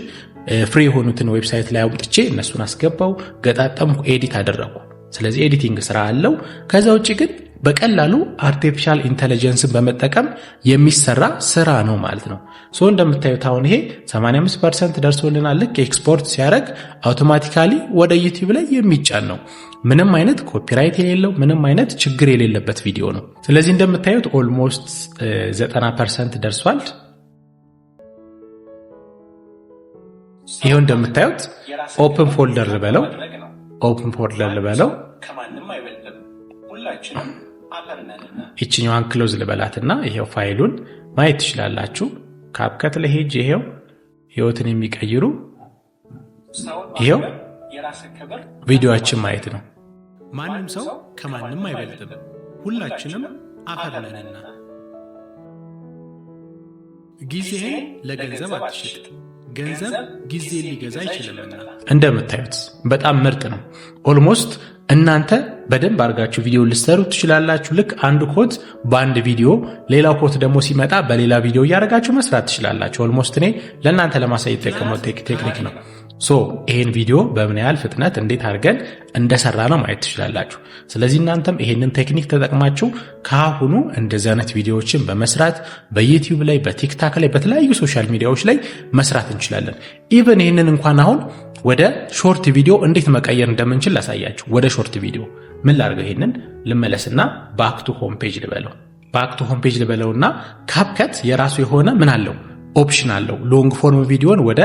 ፍሪ የሆኑትን ዌብሳይት ላይ አውጥቼ እነሱን አስገባው፣ ገጣጠምኩ፣ ኤዲት አደረኩ። ስለዚህ ኤዲቲንግ ስራ አለው። ከዛ ውጭ ግን በቀላሉ አርቲፊሻል ኢንተለጀንስን በመጠቀም የሚሰራ ስራ ነው ማለት ነው። ሶ እንደምታዩት አሁን ይሄ 85% ደርሶልናል። ልክ ኤክስፖርት ሲያደርግ አውቶማቲካሊ ወደ ዩቲዩብ ላይ የሚጫን ነው። ምንም አይነት ኮፒራይት የሌለው ምንም አይነት ችግር የሌለበት ቪዲዮ ነው። ስለዚህ እንደምታዩት ኦልሞስት 90% ደርሷል። ይሄው እንደምታዩት ኦፕን ፎልደር ልበለው፣ ይችኛዋን ክሎዝ ልበላትና ይሄው ፋይሉን ማየት ትችላላችሁ። ካፕከት ላይ ሄጅ ይሄው ህይወትን የሚቀይሩ ይሄው ቪዲዮአችን ማየት ነው። ማንም ሰው ከማንም አይበልጥም፣ ሁላችንም አፈር ነንና ጊዜህን ለገንዘብ አትሽጥ፣ ገንዘብ ጊዜ ሊገዛ አይችልምና። እንደምታዩት በጣም ምርጥ ነው። ኦልሞስት እናንተ በደንብ አድርጋችሁ ቪዲዮ ልትሰሩ ትችላላችሁ። ልክ አንድ ኮት በአንድ ቪዲዮ፣ ሌላው ኮት ደግሞ ሲመጣ በሌላ ቪዲዮ እያደረጋችሁ መስራት ትችላላችሁ። ኦልሞስት እኔ ለእናንተ ለማሳየት የተጠቀመው ቴክኒክ ነው። ሶ ይሄን ቪዲዮ በምን ያህል ፍጥነት እንዴት አድርገን እንደሰራ ነው ማየት ትችላላችሁ። ስለዚህ እናንተም ይሄንን ቴክኒክ ተጠቅማችሁ ከአሁኑ እንደዚህ አይነት ቪዲዮዎችን በመስራት በዩቲዩብ ላይ፣ በቲክታክ ላይ፣ በተለያዩ ሶሻል ሚዲያዎች ላይ መስራት እንችላለን። ኢቨን ይህንን እንኳን አሁን ወደ ሾርት ቪዲዮ እንዴት መቀየር እንደምንችል ላሳያችሁ። ወደ ሾርት ቪዲዮ ምን ላድርገው? ይሄንን ልመለስና ባክቱ ሆም ፔጅ ልበለው። ባክቱ ሆም ፔጅ ልበለውና ካፕከት የራሱ የሆነ ምን አለው? ኦፕሽን አለው። ሎንግ ፎርም ቪዲዮን ወደ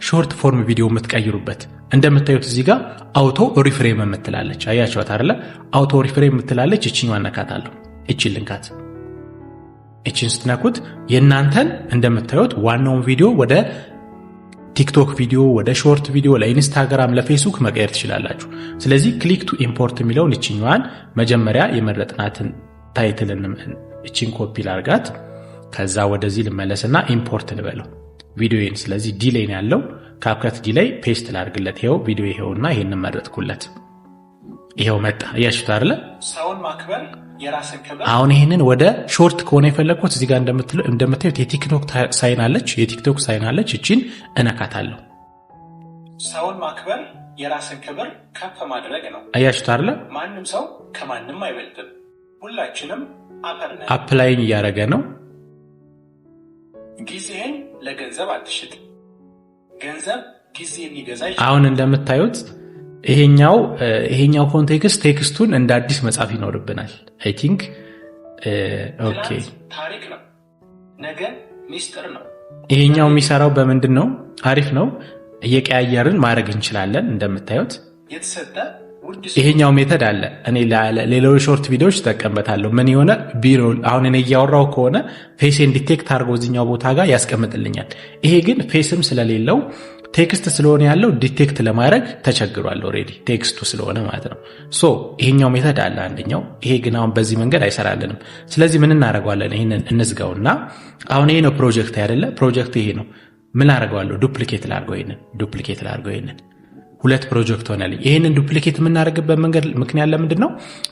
ሾርት ፎርም ቪዲዮ የምትቀይሩበት። እንደምታዩት እዚህ ጋር አውቶ ሪፍሬም የምትላለች አያችኋት አይደለ? አውቶ ሪፍሬም የምትላለች። እቺኛዋን ነካታለሁ። እቺን ልንካት። እቺን ስትነኩት የእናንተን እንደምታዩት ዋናውን ቪዲዮ ወደ ቲክቶክ ቪዲዮ፣ ወደ ሾርት ቪዲዮ፣ ለኢንስታግራም፣ ለፌስቡክ መቀየር ትችላላችሁ። ስለዚህ ክሊክ ቱ ኢምፖርት የሚለውን እቺኛዋን መጀመሪያ የመረጥናትን ታይትልን እቺን ኮፒ ላርጋት። ከዛ ወደዚህ ልመለስና ኢምፖርት ልበለው ቪዲዮዬን። ስለዚህ ዲሌይ ነው ያለው። ካፕከት ዲሌይ ፔስት ላርግለት። ይሄው ቪዲዮ ይሄውና ይሄንን መረጥኩለት። ይሄው መጣ። እያችሁት አይደለ? ሰውን ማክበር የራስን ክብር። አሁን ይሄንን ወደ ሾርት ከሆነ የፈለኩት እዚህ ጋር እንደምታዩት የቲክቶክ ሳይን አለች፣ የቲክቶክ ሳይን አለች። እቺን እነካታለሁ። ሰውን ማክበር የራስን ክብር ከፍ ማድረግ ነው። እያችሁት አይደለ? ማንም ሰው ከማንም አይበልጥም፣ ሁላችንም አፈርነን። አፕላይን እያደረገ ነው። ጊዜህን ለገንዘብ አትሽጥ፣ ገንዘብ ጊዜ ሊገዛ ይችላል። አሁን እንደምታዩት ይሄኛው ኮንቴክስት ቴክስቱን እንደ አዲስ መጻፍ ይኖርብናል። አይ ቲንክ ኦኬ። ታሪክ ነው፣ ነገ ሚስጥር ነው። ይሄኛው የሚሰራው በምንድን ነው? አሪፍ ነው። እየቀያየርን ማድረግ እንችላለን። እንደምታዩት የተሰጠ ይሄኛው ሜተድ አለ። እኔ ሌሎች ሾርት ቪዲዮዎች ተጠቀምበታለሁ። ምን የሆነ ቢሮ አሁን እኔ እያወራው ከሆነ ፌስን ዲቴክት አድርጎ እዚኛው ቦታ ጋር ያስቀምጥልኛል። ይሄ ግን ፌስም ስለሌለው ቴክስት ስለሆነ ያለው ዲቴክት ለማድረግ ተቸግሯል። ኦሬዲ ቴክስቱ ስለሆነ ማለት ነው። ሶ ይሄኛው ሜተድ አለ አንደኛው። ይሄ ግን አሁን በዚህ መንገድ አይሰራልንም። ስለዚህ ምን እናደርገዋለን? ይሄንን እንዝጋውና አሁን ይሄ ነው ፕሮጀክት አይደለ? ፕሮጀክቱ ይሄ ነው። ምን አደርገዋለሁ? ዱፕሊኬት ላድርገው። ይሄንን ሁለት ፕሮጀክት ሆነልኝ። ይሄንን ዱፕሊኬት የምናደርግበት ምክንያት ለምንድን ነው?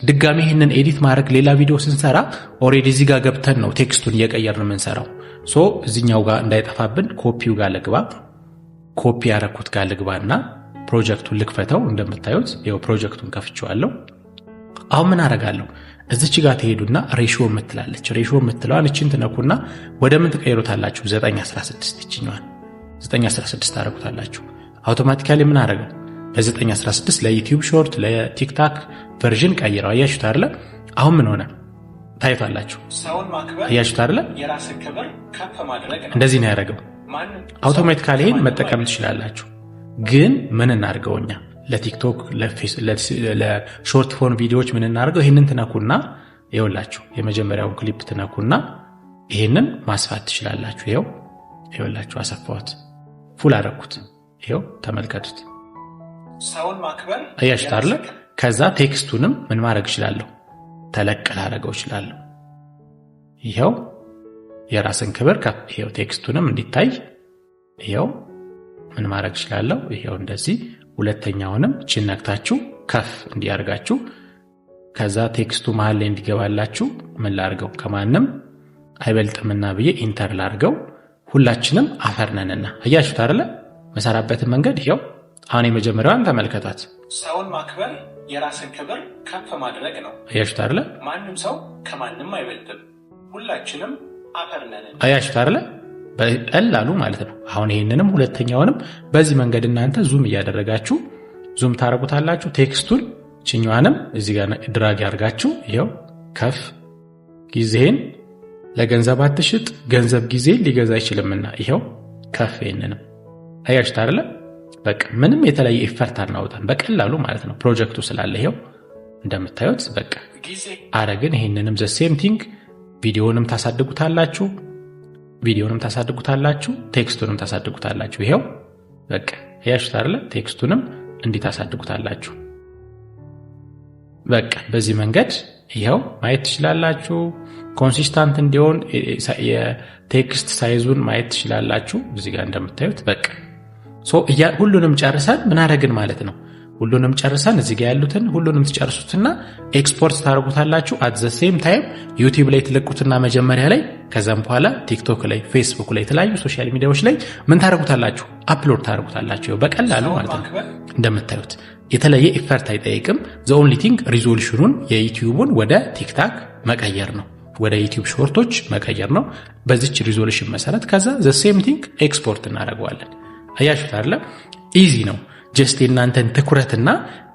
ድጋሚ ይሄንን ኤዲት ማድረግ ሌላ ቪዲዮ ስንሰራ ኦሬዲ እዚህ ጋር ገብተን ነው ቴክስቱን እየቀየርን የምንሰራው። ሶ እዚኛው ጋር እንዳይጠፋብን ኮፒው ጋር ልግባ። ኮፒ ያረኩት ጋር ልግባና ፕሮጀክቱን ልክፈተው። እንደምታዩት ይኸው ፕሮጀክቱን ከፍቼዋለሁ። አሁን ምን አደርጋለሁ? እዚች ጋር ትሄዱና ሬሾ የምትላለች፣ ሬሾ የምትለዋን እችን ትነኩና ወደ ምን ትቀይሩታላችሁ? 916 ይችኛዋል 916 ታረጉታላችሁ። አውቶማቲካሊ ምን አደረገው? ለ916 ለዩቲዩብ ሾርት ለቲክታክ ቨርዥን ቀይረው። አያችሁት አይደለ? አሁን ምን ሆነ? ታይቷላችሁ። ሰውን ማክበር አያችሁት አይደለ? የራስን ክብር ከፍ ማድረግ ነው። እንደዚህ ነው ያደረገው። አውቶማቲካሊ ይሄን መጠቀም ትችላላችሁ። ግን ምን እናድርገው እኛ ለቲክቶክ ለሾርት ፎርም ቪዲዮዎች ምን እናድርገው? ይሄንን ትነኩና ይኸውላችሁ የመጀመሪያውን ክሊፕ ትነኩና ይሄንን ማስፋት ትችላላችሁ። ይኸውላችሁ አሰፋሁት፣ ፉል አደረኩት። ይኸው ተመልከቱት። ሰውን ማክበር አያችሁት አይደለ? ከዛ ቴክስቱንም ምን ማድረግ እችላለሁ? ተለቅ ላደርገው እችላለሁ። ይኸው የራስን ክብር ከፍ፣ ይኸው ቴክስቱንም እንዲታይ ይኸው ምን ማድረግ እችላለሁ? ይኸው እንደዚህ። ሁለተኛውንም እቺን ነክታችሁ ከፍ እንዲያርጋችሁ፣ ከዛ ቴክስቱ መሃል ላይ እንዲገባላችሁ ምን ላድርገው? ከማንም አይበልጥምና ብዬ ኢንተር ላድርገው። ሁላችንም አፈር ነንና። አያችሁት አይደለ? መሰራበትን መንገድ ይኸው። አሁን የመጀመሪያዋን ተመልከቷት። ሰውን ማክበር የራስን ክብር ከፍ ማድረግ ነው። አያችሁት አይደለ? ማንም ሰው ከማንም አይበልጥም፣ ሁላችንም አፈር ነን። አያችሁት አይደለ? በቀላሉ ማለት ነው። አሁን ይሄንንም ሁለተኛውንም በዚህ መንገድ እናንተ ዙም እያደረጋችሁ ዙም ታረጉታላችሁ። ቴክስቱን ችኛዋንም እዚህ ጋር ድራግ ያርጋችሁ ይኸው ከፍ። ጊዜህን ለገንዘብ አትሽጥ፣ ገንዘብ ጊዜ ሊገዛ አይችልምና ይኸው ከፍ። ይሄንንም አያችሁት አይደለ? በቃ ምንም የተለየ ኢፈርት አናውጣም፣ በቀላሉ ማለት ነው። ፕሮጀክቱ ስላለ ይኸው እንደምታዩት በቃ አረግን። ይሄንንም ዘ ሴም ቲንግ ቪዲዮንም ታሳድጉታላችሁ፣ ቴክስቱንም ታሳድጉታላችሁ። ይኸው በቃ አያችሁት አይደለ? ቴክስቱንም እንዲህ ታሳድጉታላችሁ። በቃ በዚህ መንገድ ይኸው ማየት ትችላላችሁ። ኮንሲስታንት እንዲሆን የቴክስት ሳይዙን ማየት ትችላላችሁ። እዚህ ጋር እንደምታዩት በቃ ሁሉንም ጨርሰን ምን አደረግን ማለት ነው። ሁሉንም ጨርሰን እዚህ ጋር ያሉትን ሁሉንም ትጨርሱትና ኤክስፖርት ታደርጉታላችሁ። አት ዘ ሴም ታይም ዩቲዩብ ላይ ትለቁትና መጀመሪያ ላይ፣ ከዛም በኋላ ቲክቶክ ላይ፣ ፌስቡክ ላይ፣ የተለያዩ ሶሻል ሚዲያዎች ላይ ምን ታደርጉታላችሁ? አፕሎድ ታደርጉታላችሁ። በቀላሉ ማለት ነው። እንደምታዩት የተለየ ኢፈርት አይጠይቅም። ዘ ኦንሊ ቲንግ ሪዞሉሽኑን የዩቲዩቡን ወደ ቲክታክ መቀየር ነው፣ ወደ ዩቲዩብ ሾርቶች መቀየር ነው። በዚች ሪዞሉሽን መሰረት ከዛ ዘ ሴም ቲንግ ኤክስፖርት እናደርገዋለን። አያችሁት አይደለ? ኢዚ ነው። ጀስት የእናንተን ትኩረትና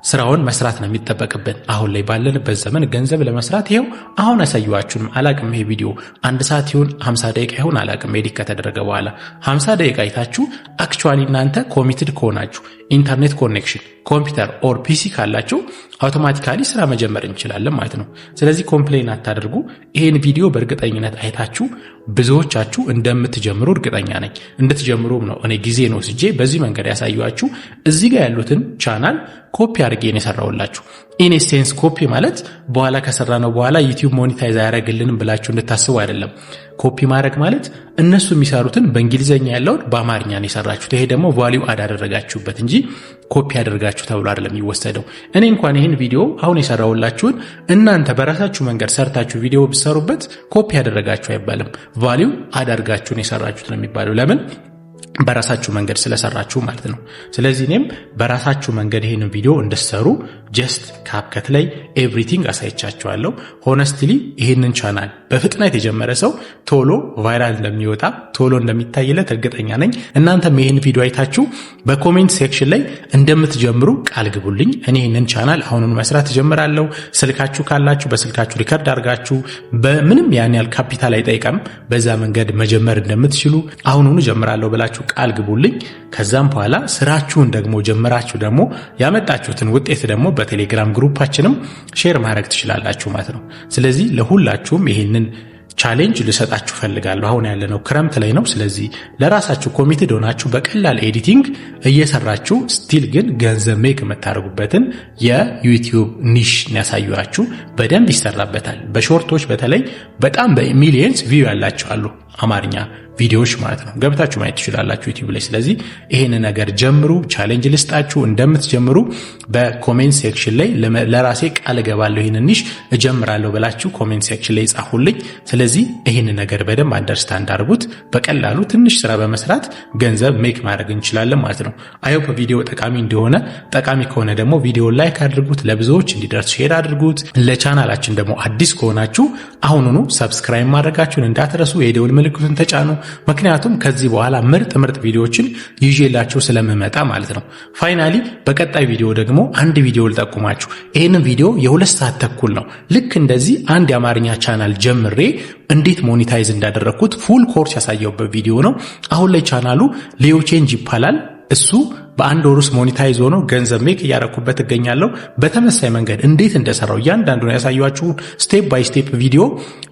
ስራውን መስራት ነው የሚጠበቅብን። አሁን ላይ ባለንበት ዘመን ገንዘብ ለመስራት ይሄው አሁን ያሳየኋችሁንም አላቅም። ይሄ ቪዲዮ 1 ሰዓት ይሁን 50 ደቂቃ ይሁን አላቅም፣ ኤዲት ከተደረገ በኋላ 50 ደቂቃ አይታችሁ አክቹዋሊ እናንተ ኮሚትድ ከሆናችሁ ኢንተርኔት ኮኔክሽን ኮምፒውተር ኦር ፒሲ ካላችሁ አውቶማቲካሊ ስራ መጀመር እንችላለን ማለት ነው። ስለዚህ ኮምፕሌን አታድርጉ። ይሄን ቪዲዮ በእርግጠኝነት አይታችሁ ብዙዎቻችሁ እንደምትጀምሩ እርግጠኛ ነኝ። እንድትጀምሩም ነው እኔ ጊዜ ነው ወስጄ በዚህ መንገድ ያሳየኋችሁ። እዚህ ጋር ያሉትን ቻናል ኮፒ አድርጌ ነው የሰራሁላችሁ። ኢን ኤሴንስ ኮፒ ማለት በኋላ ከሰራነው በኋላ ዩቲዩብ ሞኔታይዝ አያደርግልንም ብላችሁ እንድታስቡ አይደለም። ኮፒ ማድረግ ማለት እነሱ የሚሰሩትን በእንግሊዘኛ ያለውን በአማርኛ ነው የሰራችሁት። ይሄ ደግሞ ቫልዩ አዳደረጋችሁበት እንጂ ኮፒ ያደርጋችሁ ተብሎ አይደለም የሚወሰደው። እኔ እንኳን ይህን ቪዲዮ አሁን የሰራሁላችሁን እናንተ በራሳችሁ መንገድ ሰርታችሁ ቪዲዮ ብትሰሩበት ኮፒ ያደረጋችሁ አይባልም። ቫልዩ አዳርጋችሁ ነው የሰራችሁት ነው የሚባለው። ለምን? በራሳችሁ መንገድ ስለሰራችሁ ማለት ነው። ስለዚህ እኔም በራሳችሁ መንገድ ይሄንን ቪዲዮ እንድትሰሩ ጀስት ካፕከት ላይ ኤቭሪቲንግ አሳይቻችኋለሁ። ሆነስትሊ ይሄንን ቻናል በፍጥነት የጀመረ ሰው ቶሎ ቫይራል እንደሚወጣ ቶሎ እንደሚታይለት እርግጠኛ ነኝ። እናንተም ይሄን ቪዲዮ አይታችሁ በኮሜንት ሴክሽን ላይ እንደምትጀምሩ ቃል ግቡልኝ። እኔ ይሄንን ቻናል አሁኑን መስራት እጀምራለሁ። ስልካችሁ ካላችሁ በስልካችሁ ሪከርድ አድርጋችሁ በምንም ያን ያህል ካፒታል አይጠይቅም፣ በዛ መንገድ መጀመር እንደምትችሉ አሁኑን እጀምራለሁ ብላችሁ ቃል ግቡልኝ። ከዛም በኋላ ስራችሁን ደግሞ ጀምራችሁ ደግሞ ያመጣችሁትን ውጤት ደግሞ በቴሌግራም ግሩፓችንም ሼር ማድረግ ትችላላችሁ ማለት ነው። ስለዚህ ለሁላችሁም ይሄንን ቻሌንጅ ልሰጣችሁ ፈልጋለሁ። አሁን ያለነው ክረምት ላይ ነው። ስለዚህ ለራሳችሁ ኮሚትድ ሆናችሁ በቀላል ኤዲቲንግ እየሰራችሁ ስቲል ግን ገንዘብ ሜክ የምታደርጉበትን የዩቲዩብ ኒሽ ያሳዩአችሁ። በደንብ ይሰራበታል። በሾርቶች በተለይ በጣም በሚሊየንስ ቪው ያላችሁ አሉ አማርኛ ቪዲዮዎች ማለት ነው። ገብታችሁ ማየት ትችላላችሁ ዩቲዩብ ላይ። ስለዚህ ይሄን ነገር ጀምሩ። ቻሌንጅ ልስጣችሁ። እንደምትጀምሩ በኮሜንት ሴክሽን ላይ ለራሴ ቃል እገባለሁ ይሄን ኒሽ እጀምራለሁ ብላችሁ ኮሜንት ሴክሽን ላይ ጻፉልኝ። ስለዚህ ይሄን ነገር በደንብ አንደርስታንድ አድርጉት። በቀላሉ ትንሽ ስራ በመስራት ገንዘብ ሜክ ማድረግ እንችላለን ማለት ነው። አይሆፕ ቪዲዮ ጠቃሚ እንደሆነ፣ ጠቃሚ ከሆነ ደግሞ ቪዲዮ ላይክ አድርጉት፣ ለብዙዎች እንዲደርስ ሼር አድርጉት። ለቻናላችን ደግሞ አዲስ ከሆናችሁ አሁኑኑ ሰብስክራይብ ማድረጋችሁን እንዳትረሱ፣ የደውል ምልክቱን ተጫኑ። ምክንያቱም ከዚህ በኋላ ምርጥ ቪዲዮዎችን ይዤላችሁ ስለምመጣ ማለት ነው። ፋይናሊ በቀጣይ ቪዲዮ ደግሞ አንድ ቪዲዮ ልጠቁማችሁ። ይህንን ቪዲዮ የ2 ሰዓት ተኩል ነው። ልክ እንደዚህ አንድ የአማርኛ ቻናል ጀምሬ እንዴት ሞኔታይዝ እንዳደረግኩት ፉል ኮርስ ያሳየውበት ቪዲዮ ነው። አሁን ላይ ቻናሉ ሊዮ ቼንጅ ይባላል። እሱ በአንድ ወር ውስጥ ሞኔታይዝ ሆኖ ገንዘብ ሜክ እያረኩበት እገኛለሁ። በተመሳሳይ መንገድ እንዴት እንደሰራው እያንዳንዱን ያሳያችሁ ስቴፕ ባይ ስቴፕ ቪዲዮ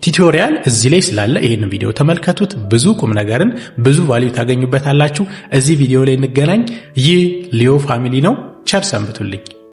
ቱቶሪያል እዚህ ላይ ስላለ ይሄንን ቪዲዮ ተመልከቱት። ብዙ ቁም ነገርን ብዙ ቫልዩ ታገኙበታላችሁ። እዚህ ቪዲዮ ላይ እንገናኝ። ይህ ሊዮ ፋሚሊ ነው። ቸር ሰንብቱልኝ።